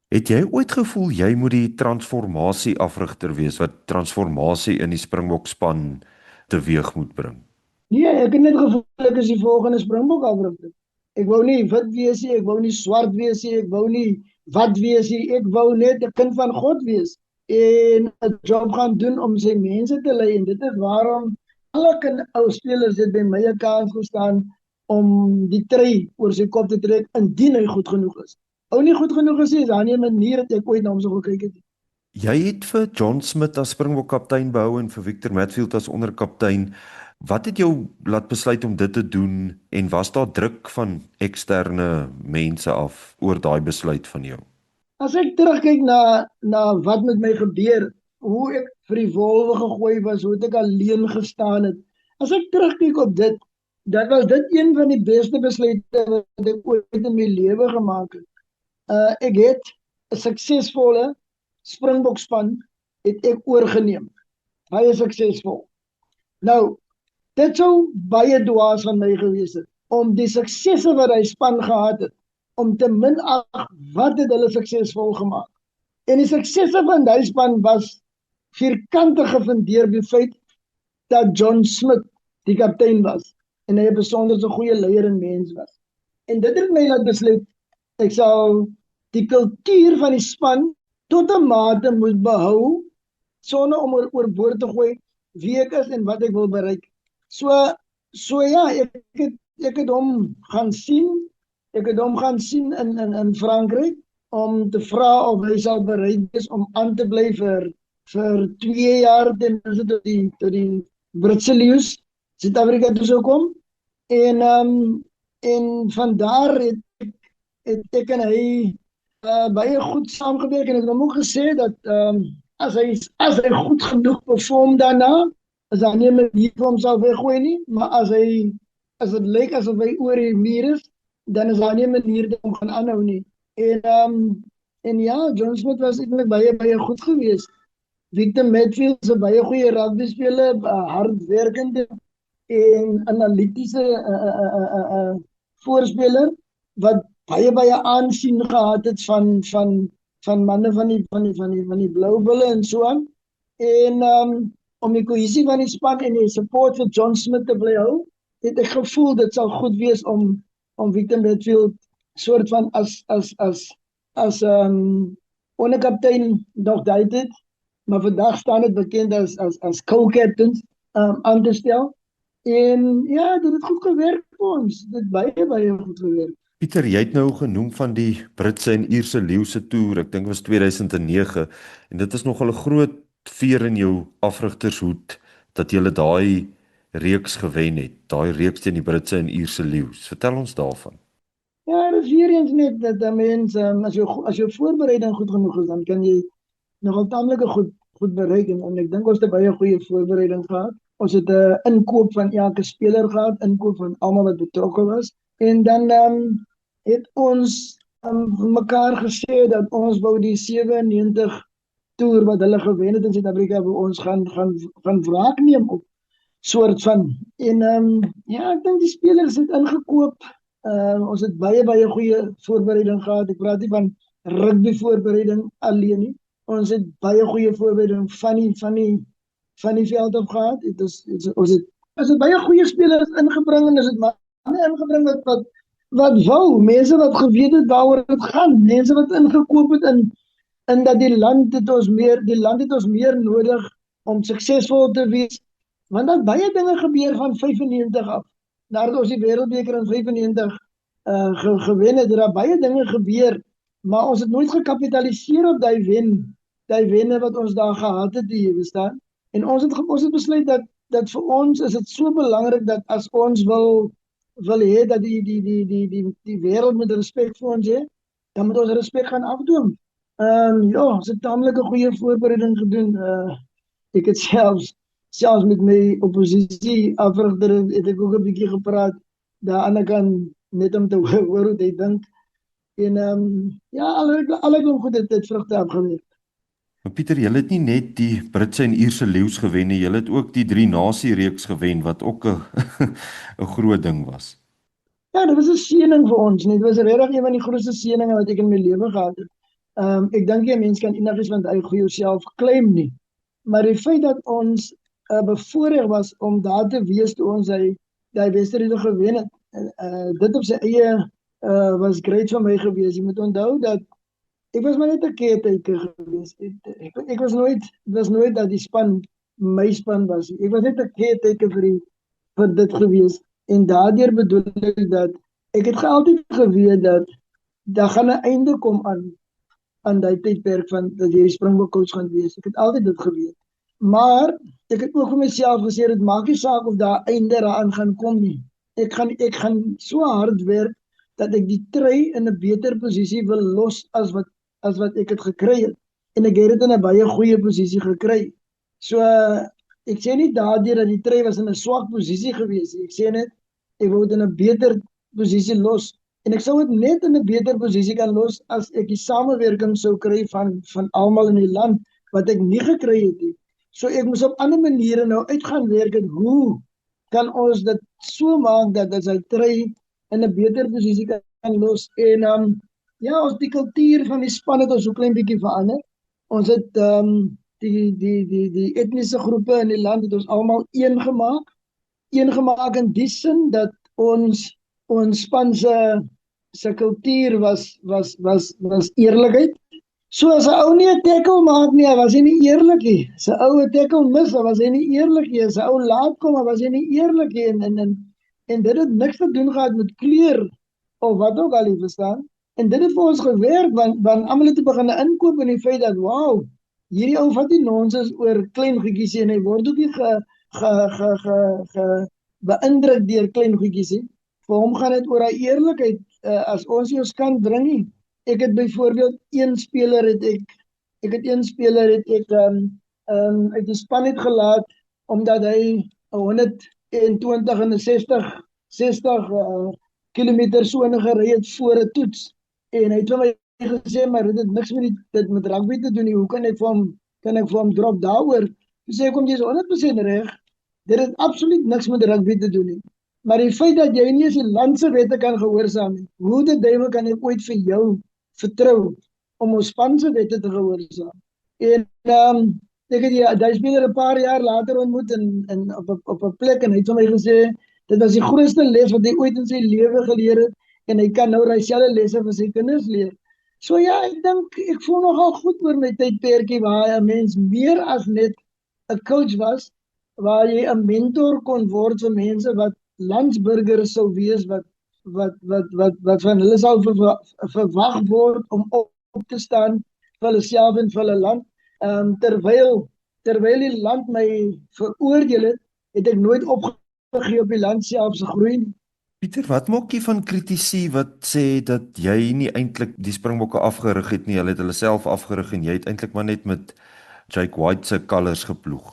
[SPEAKER 3] Het jy ooit gevoel jy moet die transformasie afrigter wees wat transformasie in die Springbokspan teweeg moet bring?
[SPEAKER 1] Nee, ek het net gevoel ek is die volgende Springbok afrigter. Ek wou nie wit wees nie, ek wou nie swart wees nie, ek wou nie wat wees nie, ek wou net 'n kind van God wees en 'n job gaan doen om sy mense te lei en dit is waarom alle ou spelers het by my 'n kans gestaan om die trui oor sy kop te trek indien hy goed genoeg is. Ou nie goed genoeg is daar nie 'n manier dat ek ooit na hom sou gekyk het.
[SPEAKER 3] Jy het vir John Smit as Springbok kaptein behou en vir Victor Matfield as onderkaptein. Wat het jou laat besluit om dit te doen en was daar druk van eksterne mense af oor daai besluit van jou?
[SPEAKER 1] As ek terugkyk na wat met my gebeur, hoe ek vir die wolwe gegooi was, hoe ek alleen gestaan het. As ek terugkyk op dit, dat was dit een van die beste besluite wat ek ooit in my lewe gemaak het. Ek het 'n suksesvolle Springbokspan het ek oorgeneem. Baie suksesvol. Nou, dit sou baie dwaas van my gewees het om die suksesse wat hy span gehad het, om te minag wat het hulle suksesvol gemaak. En die suksesse van die span was vierkantig gefundeer op die feit dat John Smit die kaptein was en hy 'n besonder so goeie leier en mens was. En dit het my laat besluit ek sal die kultuur van die span tot 'n mate moet behou sonder om oorboord te gooi wie ek is en wat ek wil bereik. So ja, ek het hom gaan sien. Ek het hom gaan sien in Frankryk om te vra of hy sal bereid is om aan te bly vir 2 jaar ten minste tot die Britse leeu's Suid-Afrika toe sou kom. En van daar het ek en hy baie goed saamgewerk en ek het hom ook gesê dat as hy goed genoeg perform daarna, is daar nie 'n manier vir hom sal weggooi nie, maar as dit lyk asof hy oor die muur is, dan is daar nie 'n manier dat hom gaan aanhou nie. En ja, John Smit was eintlik baie goed geweest. Victor Matfield is 'n baie goeie rugby speler, hardwerkende en analitiese voorspeler wat baie aansien gehad het van manne van die blou bulle en so aan. En om die kohesie van die span en die support vir John Smit te bly hou, het ek gevoel dit sal goed wees om Victor Matfield soort van as onderkaptein nog daai tyd, maar vandag staan dit bekend as co-captains aan te stel. En ja, dit het goed gewerk vir ons. Dit baie goed gewerk.
[SPEAKER 3] Pieter, jy het nou genoem van die Britse en Ierse leeu'se toer, ek dink was 2009 en dit is nogal 'n groot veer in jou afrigtershoed dat jy daai reeks gewen het, daai reeks teen die Britse en Ierse leeu's. Vertel ons daarvan.
[SPEAKER 1] Ja, dat is weer eens net dat 'n mens, as jou voorbereiding goed genoeg is, dan kan jy nogal tamelike goed bereik en ek dink ons het 'n baie goeie voorbereiding gehad. Ons het 'n inkoop van elke speler gehad, inkoop van almal wat betrokke was en dan het ons mekaar gesê dat ons wou die 97 toer wat hulle gewen het in Suid-Afrika vir ons gaan wraak neem op soort van. En ja, ek dink die spelers het ingekoop. Ons het baie goeie voorbereiding gehad. Ek praat nie van rugby voorbereiding alleen nie. Ons het baie goeie voorbereiding van die veld af gehad. Ons het baie goeie spelers ingebring en ons het manne ingebring wat wou, mense wat geweet het waaroor dit gaan, mense wat ingekoop het in dat die land het ons meer nodig om suksesvol te wees. Want daar baie dinge gebeur van 95 af. Nadat ons die wêreldbeker in 95 gewen het, daar baie dinge gebeur, maar ons het nooit gekapitaliseer op daai wenne wat ons daar gehad het, jy verstaan? En ons het besluit dat vir ons is dit so belangrik dat as ons wil hê dat die wêreld met respek vir ons hê, dan moet ons respek gaan afdwing. Ja, ons het tamelik 'n goeie voorbereiding gedoen. Ek het selfs met my oppositie afrigter het ek ook 'n bietjie gepraat daar aan die kant net om te hoor hoe hy dink. En ja, alle goed het vrugte afgewerk.
[SPEAKER 3] Maar Pieter, julle het nie net die Britse en Ierse leeu's gewen nie, julle het ook die 3-nasie reeks gewen wat ook 'n 'n groot ding was.
[SPEAKER 1] Ja, dit was 'n seëning vir ons, nie. Dit was regtig een van die grootste seëninge wat ek in my lewe gehad het. Ek dink nie 'n mens kan enigiets van daai goeie self claim nie. Maar die feit dat ons bevoorreg was om daar te wees toe ons daai wedstryd gewen het, dit op sy eie was great vir my gewees. Jy moet onthou dat ek was maar net 'n caretaker gewees. Ek was nooit dat die span my span was. Ek was net 'n caretaker vir dit gewees. En daardeur bedoel ek dat ek het altyd geweet dat daar gaan 'n einde kom aan daai tydperk van dat jy die Springbok coach gaan wees. Ek het altyd dit geweet. Maar ek het ook vir myself gesê dit maak nie saak of daar einde daaraan gaan kom nie. Ek gaan so hard werk dat ek die try in 'n beter posisie wil los as wat ek het gekry het. En ek het dit in 'n baie goeie posisie gekry. So ek sê nie daardeur dat die try was in 'n swak posisie gewees nie. Ek sê net ek wou dit in 'n beter posisie los. En ek sou dit net in 'n beter posisie kan los as ek die samewerking sou kry van almal in die land wat ek nie gekry het nie. So ek moes op ander maniere nou uitgaan werk en hoe kan ons dit so maak dat hy try in 'n beter posisie kan los. En ja, ons die kultuur van die span het ons so klein bietjie verander. Ons het die etniese groepe in die land het ons almal een gemaak in die sin dat ons span se kultuur was eerlikheid. So as 'n ou nie 'n tackle maak nie, was hy nie eerlik nie. As 'n ou 'n tackle mis, was hy nie eerlik nie. As 'n ou laat kom, was hy nie eerlik nie. En dit het niks te doen gehad met kleur of wat ook al, jy verstaan. En dit het vir ons gewerk want almal het begin inkoop in die feit dat wow, hierdie ou vat nie nonsens oor klein goedjies en hy word ook nie beïndruk deur klein goedjies nie. Vir hom gaan dit oor daai eerlikheid. As ons nie ons kant bring nie. Ek het byvoorbeeld een speler uit die span het gelaat omdat hy 120 en 60 kilometer so gery het voor 'n toets. En hy het vir my gesê maar dit het niks met rugby te doen nie. Hoe kan ek vir hom drop daaroor? Ek sê kom jy is 100% reg. Dit het absoluut niks met rugby te doen nie. Maar die feit dat jy nie eens die land se wette kan gehoorsaam nie. Hoe die duiwel kan ek ooit vir jou vertrou om ons span se wette te gehoorsaam? En ek het die speler 'n paar jaar later ontmoet en op 'n plek en hy het vir my gesê dit was die grootste les wat hy ooit in sy lewe geleer het en hy kan nou dieselfde lesse vir sy kinders leer. So ja, ek dink ek voel nogal goed oor my tydperkie waar 'n mens meer as net 'n coach was, waar jy 'n mentor kon word vir mense wat landsburgers sou wees wat van hulle sal verwag word om op te staan vir hulle self en vir hulle land. Terwyl die land my veroordeel het ek nooit opgegee op die land self se groei nie.
[SPEAKER 3] Pieter, wat maak jy van kritici wat sê dat jy nie eintlik die Springbokke afgerig het nie, hulle het hulle self afgerig en jy het eintlik maar net met Jake White se colours geploeg?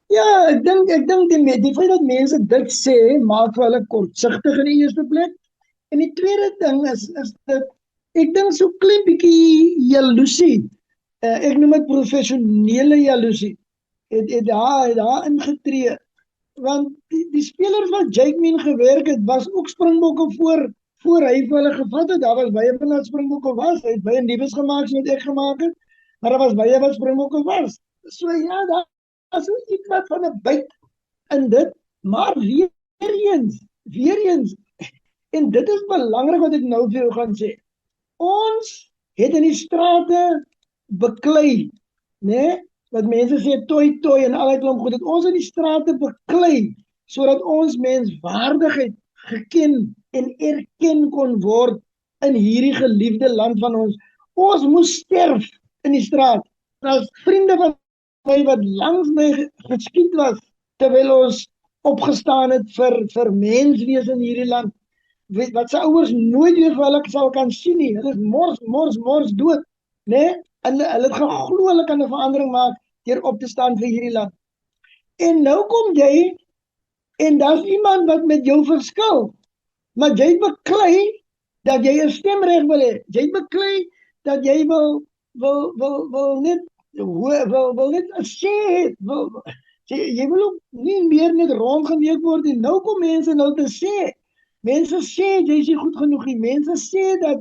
[SPEAKER 1] Ja, ek dink die feit dat mense dit sê, maak vir hulle kortsigtig in die eerste plek. En die tweede ding is dat ek dink so klein bietjie jaloesie. Ek noem dit professionele jaloesie. Het daar ingetree. Want die spelers wat Jake Min gewerk het, was ook Springbokke voor hy vir hulle gevat het. Daar was baie van wat Springbokke was. Hy het baie nuus gemaak soos ek gemaak het, maar daar was baie wat Springbokke was. So ja, daar is so iets wat van 'n byt in dit, maar weer eens, en dit is belangrik wat ek nou vir jou gaan sê. Ons het in die strate beklei, né? Wat mense sê toi en al die klomp goed, het ons in die strate beklei sodat ons menswaardigheid geken en erken kon word in hierdie geliefde land van ons. Ons moes sterf in die straat. As vriende van my wat langs my geskiet was terwyl ons opgestaan het vir menswees in hierdie land, wat sy ouers nooit weer vir hulle sal kan sien nie. Hulle is mors dood, né? En hulle het geglo hulle kan 'n verandering maak deur op te staan vir hierdie land. En nou kom jy en daar's iemand wat met jou verskil. Maar jy beklei dat jy 'n stemreg wil hê. Jy beklei dat jy wil net sê, jy wil ook nie meer net rondgeneek word en nou kom mense nou te sê. Mense sê jy is nie goed genoeg nie. Mense sê dat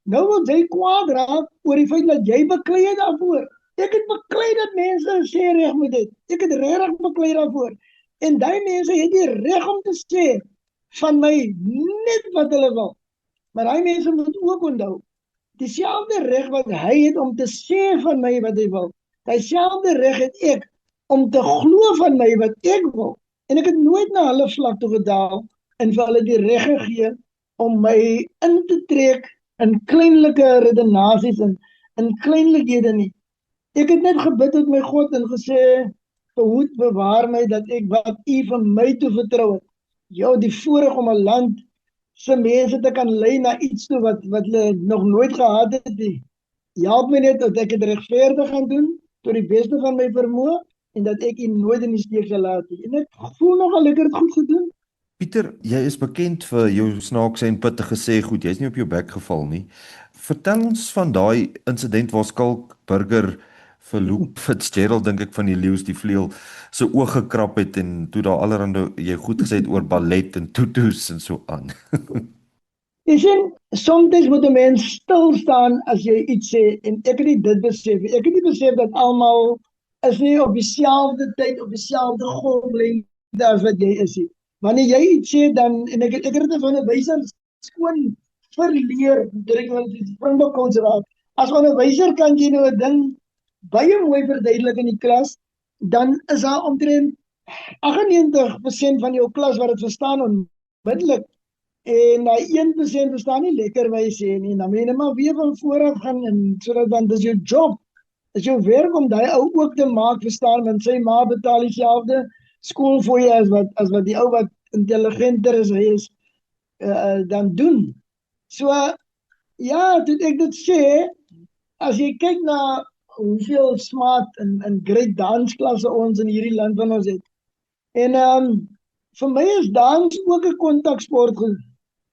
[SPEAKER 1] nou wil jy kwaad raak oor die feit dat jy beklei het daarvoor. Ek het beklei dat mense sê reg met dit. Ek het regtig beklei daarvoor. En daai mense het die reg om te sê van my net wat hulle wil. Maar daai mense moet ook onthou, dieselfde reg wat hy het om te sê van my wat hy wil, dieselfde reg het ek om te glo van my wat ek wil. En ek het nooit na hulle vlak toe gedaal en vir hulle die reg gegee om my in te trek in kleinlike redenasies en in kleinlikhede nie. Ek het net gebid tot my God en gesê, verhoed, bewaar my dat ek wat U vir my toe vertrou het, jou die voorreg om 'n land se mense te kan lei na iets toe wat hulle nog nooit gehad het nie. Help my net dat ek dit regverdig gaan doen tot die beste van my vermoë en dat ek U nooit in die steek sal laat nie. En ek voel nogal ek het dit goed gedoen.
[SPEAKER 3] Pieter, jy is bekend vir jou snaakse en pittige sê goed, jy's nie op jou bek geval nie. Vertel ons van daai insident waar Skalk Burger vir Luke Fitzgerald, dink ek van die Leeu's die vleuel, se oog gekrap het en toe daar allerhande jy goed gesê het oor ballet en tutus en so aan.
[SPEAKER 1] Jy sien, soms moet 'n mens stil staan as jy iets sê en ek het nie dit besef. Ek het nie besef dat almal is nie op dieselfde tyd, op dieselfde golflengte as wat jy is nie. Wanneer jy iets sê dan, en ek het dit van 'n wyser skoon verleer, direk wel die Springbok konservaat. As onderwyser kan jy nou 'n ding baie mooi verduidelik in die klas, dan is daar omtrent 98% van jou klas wat dit verstaan onmiddellik. En daai 1% verstaan nie lekker wat jy sê nie. Dan moet jy net maar weer van voor af gaan en sodat dan dis jou job. Dis jou werk om daai ou ook te maak verstaan, want sy ma betaal dieselfde skoolfooie as wat die ou wat intelligenter is, hy is dan doen. So ja, toe ek dit sê, as jy kyk na hoeveel smart en great dansklasse ons in hierdie land van ons het. En vir my is dans ook 'n kontaksport,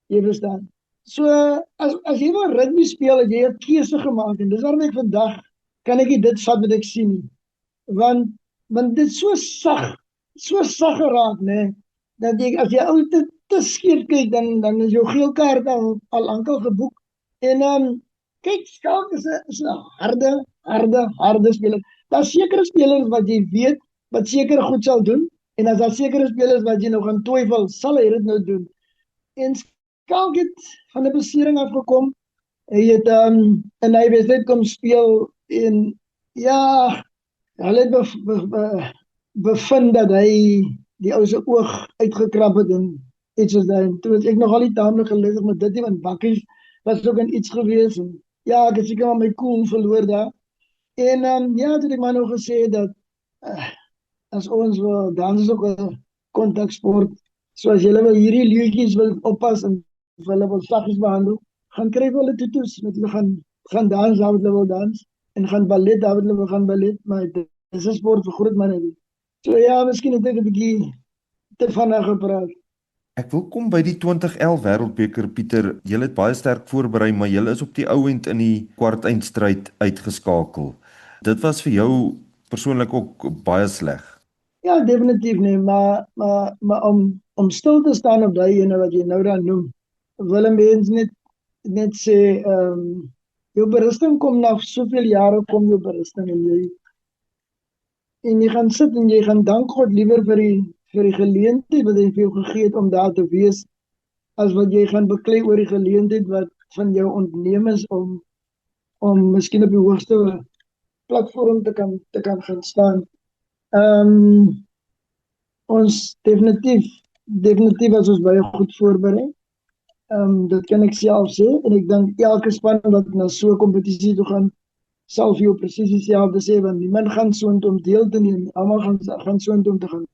[SPEAKER 1] jy verstaan. So as jy wil rugby speel, het jy 'n keuse gemaak en dis waarom ek vandag kan ek nie dit vat wat ek sien nie. Want dit is so sag geraak, né? Dat jy as jy ou te skeef kyk dan is jou geel kaart al lankal geboek. En kyk, Skalk is 'n harde speler. Daar's sekere spelers wat jy weet wat seker goed sal doen en as daar sekere spelers wat jy nou gaan twyfel, sal hy dit nou doen. En Skalk het van 'n besering afgekom. Hy het in hy wedstryd kom speel en ja, hulle het bevind dat hy die ou se oog uitgekrap het en iets soos dat. Toe was ek nogal nie taamlik gelukkig met dit nie, want bakkies was ook in iets gewees en ja, ek het seker maar my cool verloor daar. En ja, toe het ek maar nou gesê dat as ons wil, dan is ook 'n kontaksport So as julle wil hierdie leeuetjies wil oppas en of hulle wil saggies behandel, gaan kry vir hulle tutus, met hulle gaan dans daar wat hulle wil dans en gaan ballet daar wat hulle wil gaan ballet, maar dis 'n sport vir groot manne. So ja, miskien het ek 'n bietjie te vinnig gepraat.
[SPEAKER 3] Ek wil kom by die 2011 Wêreldbeker Pieter. Julle het baie sterk voorberei, maar julle is op die ou end in die kwartfinale uitgeskakel. Dit was vir jou persoonlik ook baie sleg.
[SPEAKER 1] Ja, definitief nie, maar om stil te staan op daai ene wat jy nou dan noem, wil 'n mens net sê, jou berusting kom na soveel jare kom jou berusting en jy gaan sit en jy gaan dank God liewer vir die geleentheid wat hy vir jou gegee het om daar te wees, as wat jy gaan beklei oor die geleentheid wat van jou ontneem is om miskien op die hoogste platform te kan gaan staan. Ons definitief as ons baie goed voorberei. Dit kan ek self sê en ek dink elke span wat na so 'n kompetisie toe gaan sal vir jou presies dieselfde sê, want niemand gaan soontoe om deel te neem, almal gaan soontoe om te gaan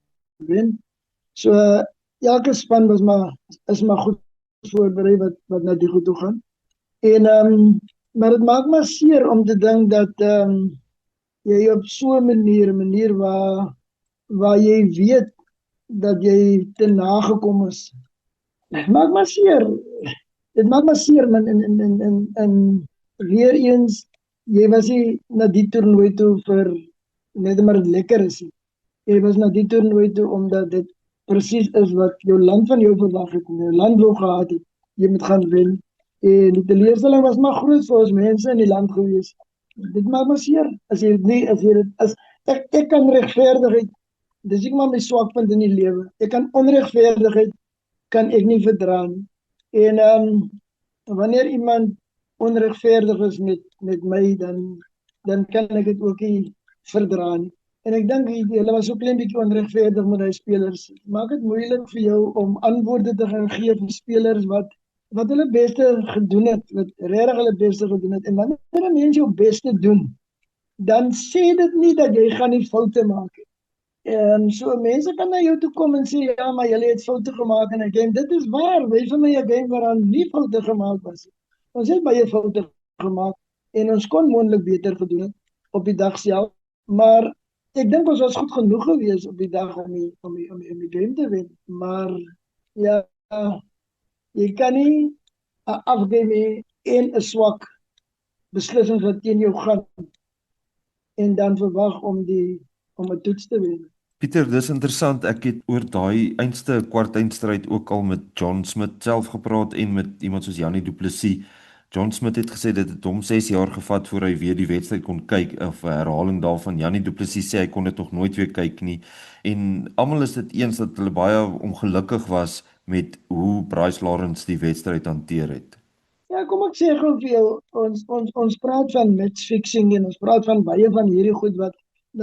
[SPEAKER 1] wen. So elke span is maar goed voorberei wat na die goed toe gaan. En maar dit maak maar seer om te dink dat jy op so 'n manier waar jy weet dat jy te nagekom is. Dit maak maar seer, man, en weer eens, jy was nie na die toernooi toe vir net maar lekker is nie. Jy was na die toernooi toe omdat dit presies is wat jou land van jou verwag het, en jou land wou gehad het, jy moet gaan wen. En die teleurstelling was maar groot vir ons mense in die land gewees. Dit maak maar seer, ek kan regverdigheid, dis ek maar my swakpunt in die lewe, ek kan onregverdigheid, kan ek nie verdra nie. En wanneer iemand onregverdig is met my, dan kan ek dit ook nie verdra nie. En ek dink hulle was so klein bietjie onregverdig met die spelers. Maak dit moeilik vir jou om antwoorde te gaan gee vir spelers wat hulle beste gedoen het, wat regtig hulle beste gedoen het. En wanneer 'n mens jou beste doen, dan sê dit nie dat jy gaan nie foute maak nie. So mense kan na jou toe kom en sê, ja, maar julle het foute gemaak in 'n game. Dit is waar, wys vir my 'n game waaraan nie foute gemaak was. Ons het baie foute gemaak en ons kon moontlik beter gedoen het op die dag self, maar ek dink ons was goed genoeg geweest op die dag om die game te wen. Maar ja, jy kan nie 'n afgame en 'n swak beslissing wat teen jou gaan en dan verwag om 'n toets te wen.
[SPEAKER 3] Pieter, dis interessant. Ek het oor daai einste kwartfinale ook al met John Smit self gepraat en met iemand soos Jannie Du Plessis. John Smit het gesê dit het hom 6 jaar gevat voor hy weer die wedstryd kon kyk, of 'n herhaling daarvan. Jannie Du Plessis sê hy kon dit nog nooit weer kyk nie. En almal is dit eens dat hulle baie ongelukkig was met hoe Bryce Lawrence die wedstryd hanteer het.
[SPEAKER 1] Ja, kom ek sê gou vir jou, ons praat van match fixing en ons praat van baie van hierdie goed wat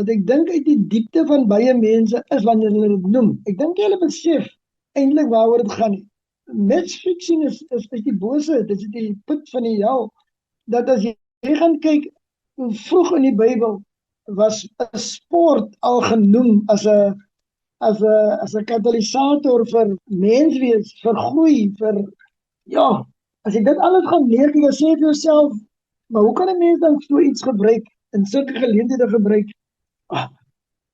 [SPEAKER 1] ek dink uit die diepte van baie mense is wanneer hulle dit noem. Ek dink hulle besef eintlik waaroor dit gaan. Match fixing is die bose, dit is die put van die hel. Dat as jy gaan kyk, hoe vroeg in die Bybel was 'n sport al genoem as 'n katalisator vir menswees, vir groei, ja, as jy dit alles gaan leer, jy sê vir jouself, maar hoe kan 'n mens dan so iets gebruik, in sulke geleenthede gebruik,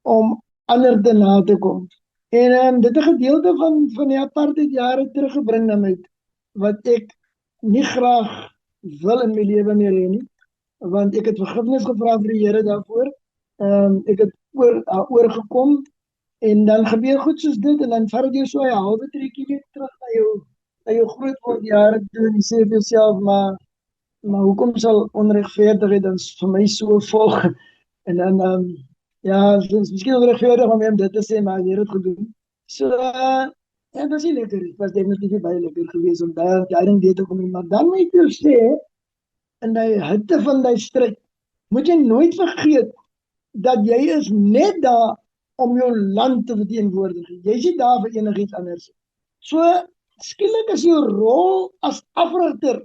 [SPEAKER 1] om ander te na te kom? En dit 'n gedeelte van die apartheid jare teruggebring na my, wat ek nie graag wil in my lewe meer hê nie, want ek het vergifnis gevra vir die Here daarvoor. Ek het oorgekom en dan gebeur goed soos dit en dan vat dit jou so 'n halwe trekkie weer terug na jou grootword jare toe en jy sê vir jouself, maar hoekom sal onregverdigheid dan vir my so volg? En dan ja, dit is miskien onregverdig om dit te sê, maar jy het dit gedoen. So ja, dit was nie lekker. Dit was definitief nie baie lekker geweest om daar die ding te kom, maar dan moet jy sê, in die hitte van die stryd, moet jy nooit vergeet dat jy is net daar om jou land te verteenwoordig. Jy is nie daar vir enigiets anders. So skielik is jou rol as afrigter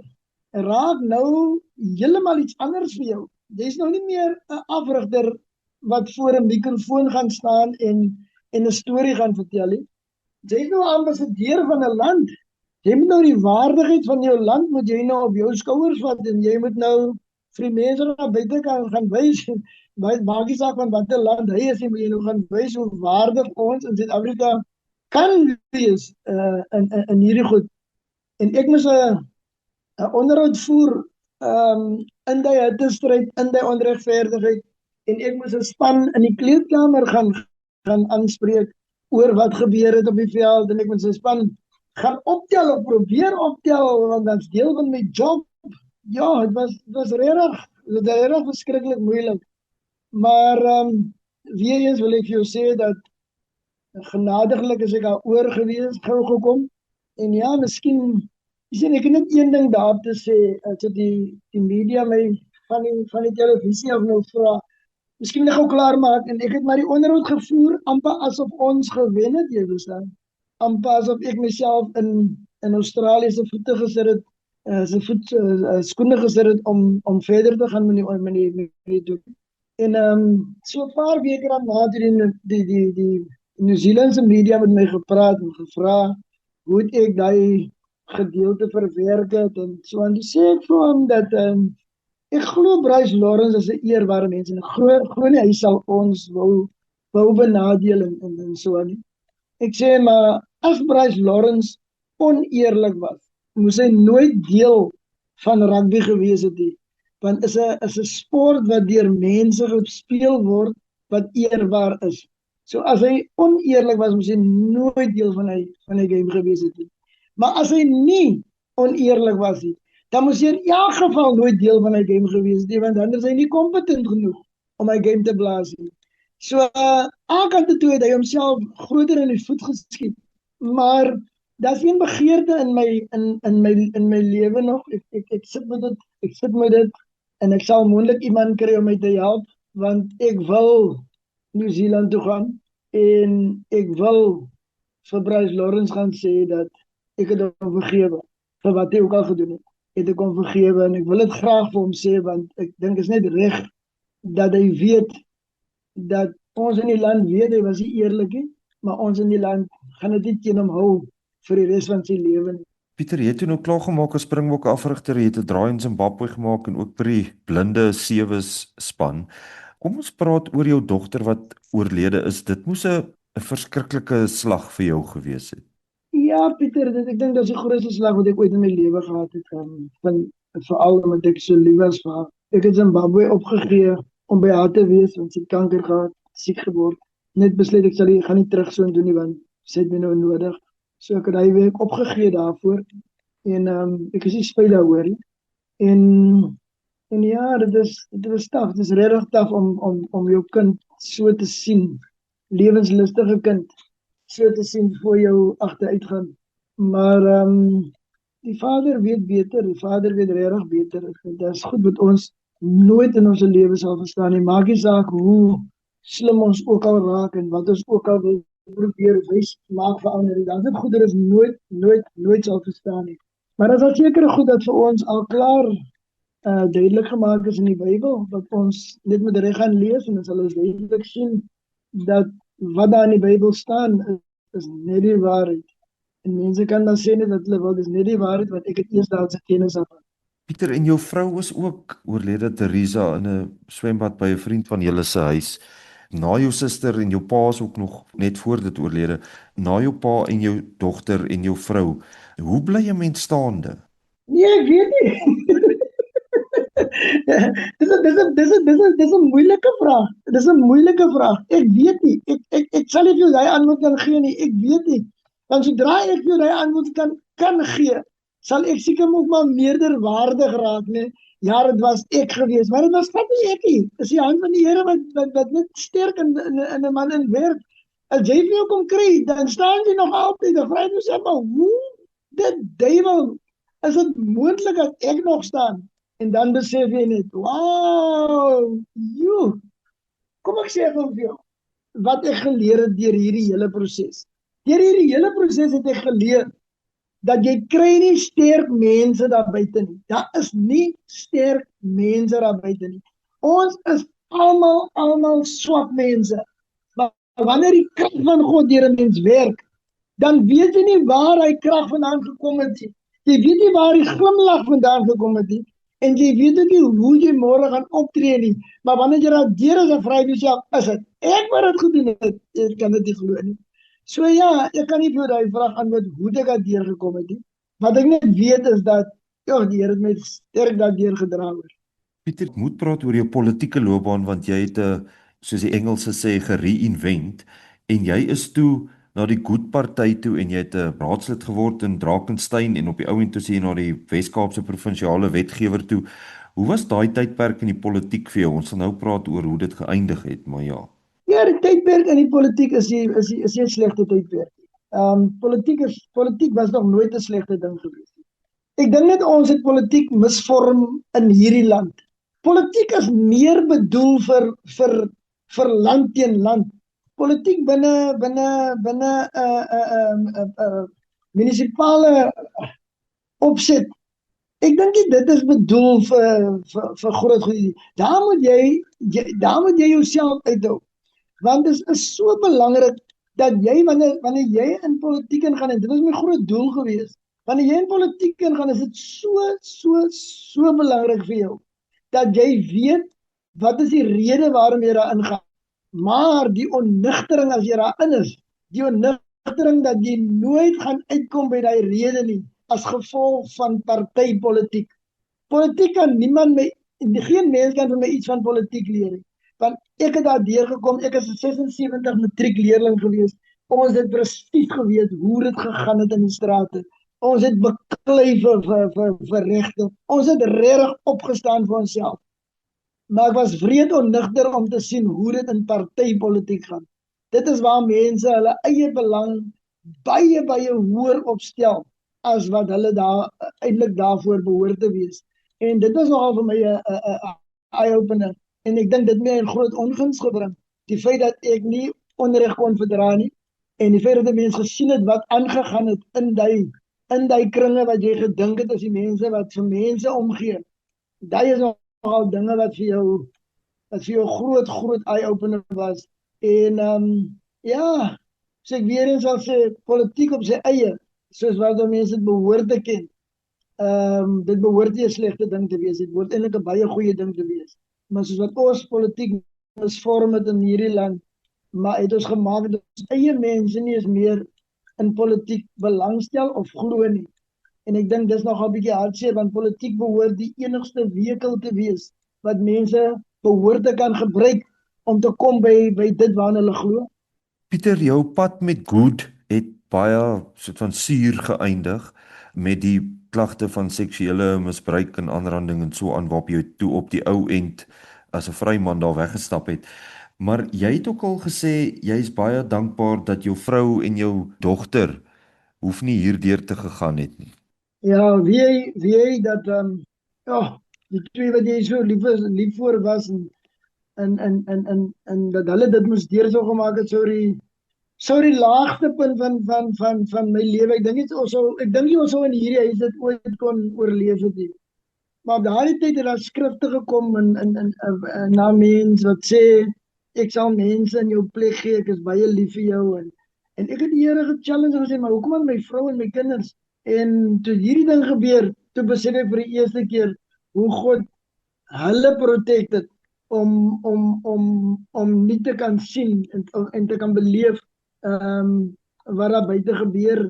[SPEAKER 1] raak nou heeltemal iets anders vir jou. Jy is nou nie meer 'n afrigter wat voor 'n mikrofoon gaan staan en 'n storie gaan vertel nie. Jy is nou ambassadeur van 'n land. Jy moet nou die waardigheid van jou land moet jy nou op jou skouers vat en jy moet nou vir die mense daar buite kan gaan wys. Maak nie saak van watter land hy is, moet jy nou gaan wys hoe waardig ons in Suid-Afrika kan wees in hierdie goed. En ek moes 'n onderhoud voer in die hittestryd, in die onregverdigheid en ek moes 'n span in die kleedkamer gaan aanspreek oor wat gebeur het op die veld en ek moes 'n span gaan optel of probeer optel want dat is deel van my job. Ja, het was regtig verskriklik moeilik. Maar weer eens wil ek vir jou sê dat genadiglik is ek daar oor gewees, gou gekom. En ja, miskien ek het net een ding daar te sê, as die media my van die televisie af nou vra, miskien net gou klaar maak en ek het maar die onderhoud gevoer amper asof ons gewen het, jy verstaan. Amper asof ek myself in Australië se voete gesit het, skoene gesit het om verder te gaan met die doen. En so 'n paar weke daarna het die Nieu-Seelandse media met my gepraat en gevra hoe ek daai gedeelte verwerk het en so en dis sê ek vir hom dat ek glo Bryce Lawrence is 'n eerbare mens en ek glo nie hy sal ons wou benadeel en so aan nie. Ek sê maar as Bryce Lawrence oneerlik was, moes hy nooit deel van rugby gewees het nie. Want is 'n sport wat deur mense gespeel word wat eerbaar is. So as hy oneerlik was, moes hy nooit deel van hy game gewees het nie. Maar as hy nie oneerlik was nie, dan moes hy in elk geval nooit deel van hy game gewees het nie, want dan is hy nie kompetent genoeg om hy game te blaas nie. So aan kante toe het hy homself groter in die voet geskiet. Maar daar's een begeerte in my lewe nog. Ek sit met dit en ek sal moontlik iemand kry om my te help want ek wil Nieu-Seeland toe gaan en ek wil vir Bryce Lawrence gaan sê dat ek het hom vergewe vir wat hy ook al gedoen het. Het ek hom vergewe en ek wil dit graag vir hom sê want ek dink is net reg dat hy weet dat ons in die land weet hy was nie eerlik nie, maar ons in die land gaan dit nie teen hom hou vir die res van sy lewe nie.
[SPEAKER 3] Pieter, jy het toe nou klaar gemaak as Springbok afrigter, jy het 'n draai in Zimbabwe gemaak en ook by die blinde sewes span. Kom ons praat oor jou dogter wat oorlede is. Dit moes 'n verskriklike slag vir jou gewees het.
[SPEAKER 1] Ja, Pieter, ek dink dit is die grootste slag wat ek ooit in my lewe gehad het. Veral omdat ek so lief was vir haar. Ek het Zimbabwe opgegee om by haar te wees want sy het kanker gehad, siek geword. Net besluit ek gaan nie terug so doen nie want sy het my nou nodig. So ek het hy week opgegee daarvoor en ek is nie spyt daaroor nie. En ja, dit is taaf. Dit is regtig taaf om jou kind so te sien, lewenslustige kind so te sien voor jou agteruit gaan. Maar die vader weet beter, die vader weet regtig beter. Dit is goed wat ons nooit in ons lewe sal verstaan nie. Maak nie saak hoe slim ons ook al raak en wat ons ook al wil probeer wys maak vir ander. Dan dit goeie is nooit sal verstaan nie. Maar dit is seker goed dat vir ons al klaar duidelik gemaak is in die Bybel dat ons net met reg gaan lees en ons sal duidelik sien dat wat daar in die Bybel staan is net die waarheid. En mense kan dan sê net dat hulle wil, dis net die waarheid wat ek het eers daar se kennis af.
[SPEAKER 3] Pieter, en jou vrou is ook oorlede, Teresa, in 'n swembad by 'n vriend van julle se huis. Na jou suster en jou pa is ook nog net voor dit oorlede. Na jou pa en jou dogter en jou vrou, hoe bly jy mens staande?
[SPEAKER 1] Nee, ek weet nie. Dis 'n moeilike vraag. Dis 'n moeilike vraag. Ek weet nie. Ek sal nie vir jou daai antwoord kan gee nie. Ek weet nie. Want sodra ek vir jou daai antwoord kan gee, sal ek seker ook maar meerderwaardig raak, nee. Ja, dit was ek gewees, maar dit was nie ek nie. Dis die hand van die Here wat net sterk in 'n man in werk. As jy vir jou kom kry, dan staan jy nog altyd. Dan vra jy jouself, maar hoe die duiwel is dit moontlik dat ek nog staan? En dan besef jy net, wow, kom ek sê vir jou, wat ek geleer het deur hierdie hele proses. Deur hierdie hele proses het ek geleer dat jy kry nie sterk mense daar buite nie. Daar is nie sterk mense daar buite nie. Ons is almal swak mense. Maar wanneer die krag van God deur 'n mens werk, dan weet jy nie waar hy krag vandaan gekom het nie. Jy weet nie waar die glimlag vandaan gekom het nie. En jy weet ook nie hoe jy môre gaan optree nie. Maar wanneer jy daar deur is, dan vra jy jouself, is dit ek wat dit gedoen het? Ek kan dit nie glo nie. So ja, ek kan nie vir daai vraag antwoord hoe ek daar deur gekom het nie. Wat ek net weet is dat die Here het my sterk daardeur gedra hoor.
[SPEAKER 3] Pieter, ek moet praat oor jou politieke loopbaan want jy het 'n, soos die Engelse sê, gereinvent en jy is toe na die Good Party toe en jy het 'n raadslid geword in Drakensberg en op die ou end toe sê jy na die Wes-Kaapse provinsiale wetgewer toe. Hoe was daai tydperk in die politiek vir jou? Ons sal nou praat oor hoe dit geëindig het, maar ja.
[SPEAKER 1] Ja, die tydperk in die politiek is nie 'n slegte tydperk. Politiek was nog nooit 'n slegte ding gewees nie. Ek dink net ons het politiek misvorm in hierdie land. Politiek is meer bedoel vir land teen land. Politiek binne munisipale opset. Ek dink dit is bedoel vir groot goed. Daar moet jy jouself uithou. Want dit is so belangrik dat jy wanneer jy in politiek ingaan en dit was my groot doel gewees. Wanneer jy in politiek ingaan, is dit so belangrik vir jou dat jy weet wat is die rede waarom jy daar ingaan. Maar die onnigtering as jy daarin is, die onnigtering dat jy nooit gaan uitkom by daai rede nie as gevolg van partypolitiek. Politiek kan geen mens kan vir my iets van politiek leer nie. Want ek het daar deurgekom, ek is 'n 76 matriekleerling gewees. Ons het presies geweet hoe dit gegaan het in die strate. Ons het beklei vir regte. Ons het regtig opgestaan vir onsself. Maar ek was wreed onnigter om te sien hoe dit in partypolitiek gaan. Dit is waar mense hulle eie belang baie hoër opstel as wat hulle eintlik daarvoor behoort te wees. En dit was nogal vir my 'n eye-opener. En ek dink dit het my 'n groot onguns gebring. Die feit dat ek nie onreg kon verdra nie en die feit dat die mense gesien het wat aangegaan het in daai kringe wat jy gedink het as die mense wat vir mense omgee. Daai is nogal dinge wat vir jou groot eye-opener was. En ja, so ek weer eens sal sê politiek op sy eie, soos wat die mense dit behoort te ken. Dit behoort nie 'n slegte ding te wees, dit behoort eintlik 'n baie goeie ding te wees. Maar soos wat ons politiek misvorm het in hierdie land, maar het ons gemaak dat ons eie mense nie eens meer in politiek belangstel of glo nie. En ek dink dis nog 'n bietjie hartseer want politiek behoort die enigste vehikel te wees wat mense behoort te kan gebruik om te kom by dit waarna hulle glo.
[SPEAKER 3] Pieter, jou pad met Good het baie soort van suur geëindig met die klagte van seksuele misbruik en aanranding en so aan waarop jy toe op die ou end as 'n vryman daar weggestap het. Maar jy het ook al gesê jy is baie dankbaar dat jou vrou en jou dogter hoef nie hierdeur te gegaan het nie.
[SPEAKER 1] Ja, wie hy dat die twee wat jy so lief voor was en dat hulle dit moes deur so gemaak het sou die laagste punt van my lewe. Ek dink ons sou in hierdie huis dit ooit kon oorleef het nie. Maar op daardie tyd het daar skrifte gekom en na mens wat sê ek sal mense in jou plek gee, ek is baie lief vir jou en ek het die Here gechallenge en gesê maar hoekom aan my vrou en my kinders? En toe hierdie ding gebeur, toe besef ek vir die eerste keer hoe God hulle protected om nie te kan sien en te kan beleef wat daar buite gebeur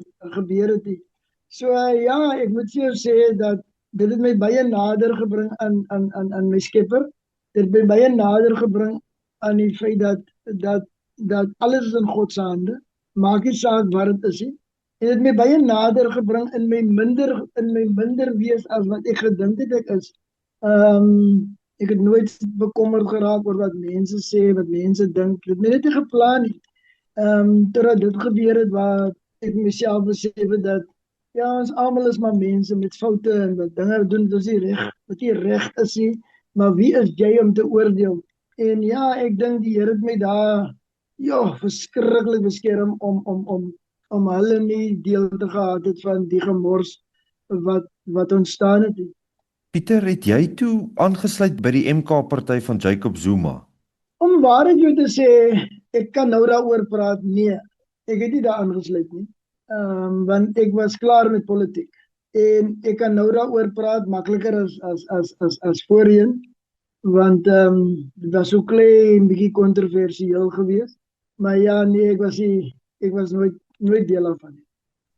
[SPEAKER 1] het nie. So ja, ek moet vir jou sê dat dit het my baie nader gebring aan my Skepper. Dit het my baie nader gebring aan die feit dat alles is in God se hande. Maak nie saak wat dit is nie. En dit het my baie nader gebring in my minder wees as wat ek gedink het ek is. Ek het nooit bekommerd geraak oor wat mense sê, wat mense dink. Dit het my net nie geplan nie. Totdat dit gebeur het waar ek myself besef het dat ja, ons almal is maar mense met foute en wat dinge doen wat nie reg is nie, maar wie is jy om te oordeel? En ja, ek dink die Here het my daar verskriklik beskerm om hulle nie deel te gehad het van die gemors wat ontstaan het.
[SPEAKER 3] Pieter, het jy toe aangesluit by die MK-party van Jacob Zuma?
[SPEAKER 1] Om waarheid jou te sê, ek kan nou daaroor praat, nee, ek het nie daar aangesluit nie. Want ek was klaar met politiek. En ek kan nou daaroor praat makliker as voorheen, want dit was so klein bietjie kontroversieel geweest. Maar ja, nee, ek was nooit deel daarvan nie.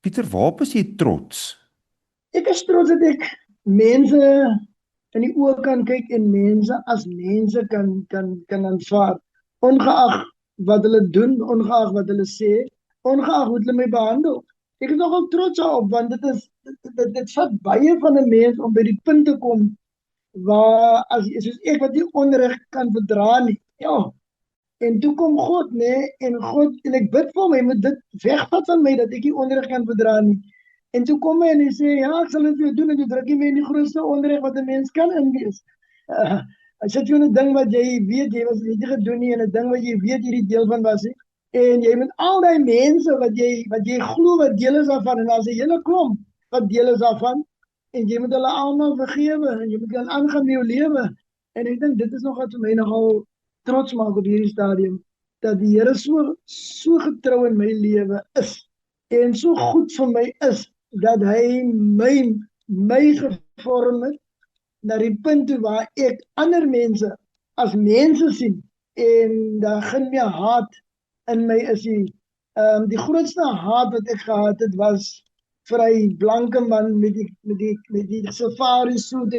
[SPEAKER 3] Pieter, waarop is jy trots?
[SPEAKER 1] Ek is trots dat ek mense in die oë kan kyk en mense as mense kan aanvaar, ongeag wat hulle doen, ongeag wat hulle sê, ongeag hoe hulle my behandel. Ek is nogal trots daarop, want dit vat baie van 'n mens om by die punt te kom waar soos ek wat nie onreg kan verdra nie. Ja. En toe kom God, nee, en ek bid vir hom, hy moet dit wegvat van my dat ek nie onreg kan verdra nie. En toe kom hy en hy sê, ja, ek sal dit vir jou doen, en toe druk jy my in die grootste onreg wat 'n mens kan inwees. Hy sit jou 'n ding wat jy weet jy was nie gedoen nie, en 'n ding wat jy weet jy die deel van was nie. En jy met al die mense wat jy glo wat deel is daarvan, en daar's 'n hele klomp wat deel is daarvan, en jy moet hulle almal vergewe, en jy moet dan aangaan met jou lewe. En ek dink dit is nog wat vir my nogal trots maak op hierdie stadium, dat die Here so getrou in my lewe is, en so goed vir my is, dat hy my gevorm het, na die punt toe waar ek ander mense as mense sien, en daar geen meer haat in my is nie. Die grootste haat wat ek gehad het was vir hy blanke man met die safari suit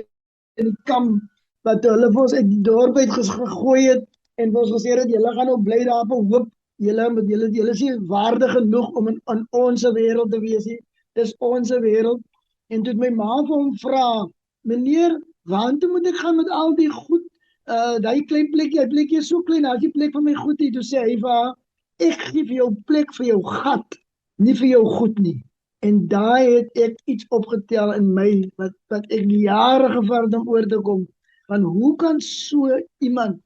[SPEAKER 1] en die kam, wat hulle vir ons uit die dorp uit gegooi het, en vir ons gesê het, julle gaan nou bly daar op 'n hoop, julle is nie waardig genoeg om in ons wêreld te wees nie, dis ons wêreld. En toe my ma vir hom vra, meneer, waartoe moet ek gaan met al die goed, die klein plekkie, die plekkie is so klein, as die plek van my goed nie, toe sê hy vir haar, ek gee vir jou plek vir jou gat, nie vir jou goed nie. En daar het ek iets opgetel in my, wat ek jare gevat om oor te kom, van hoe kan so iemand,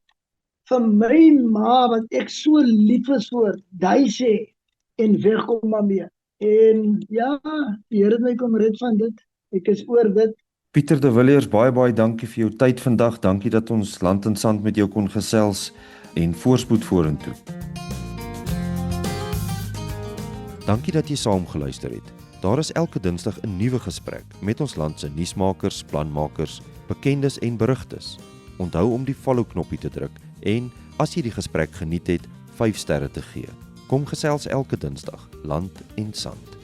[SPEAKER 1] van my ma, wat ek so lief is voor, die sê, en wegkom maar mee. En ja, die Here het my kom red van dit, ek is oor dit.
[SPEAKER 3] Pieter de Villiers, baie dankie vir jou tyd vandag, dankie dat ons land en sand met jou kon gesels, en voorspoed vorentoe. Dankie dat jy saam geluister het. Daar is elke Dinsdag 'n nuwe gesprek met ons land se nuusmakers, planmakers, bekendes en berigtes. Onthou om die follow-knoppie te druk en as jy die gesprek geniet het, 5 sterre te gee. Kom gesels elke Dinsdag, Land en Sand.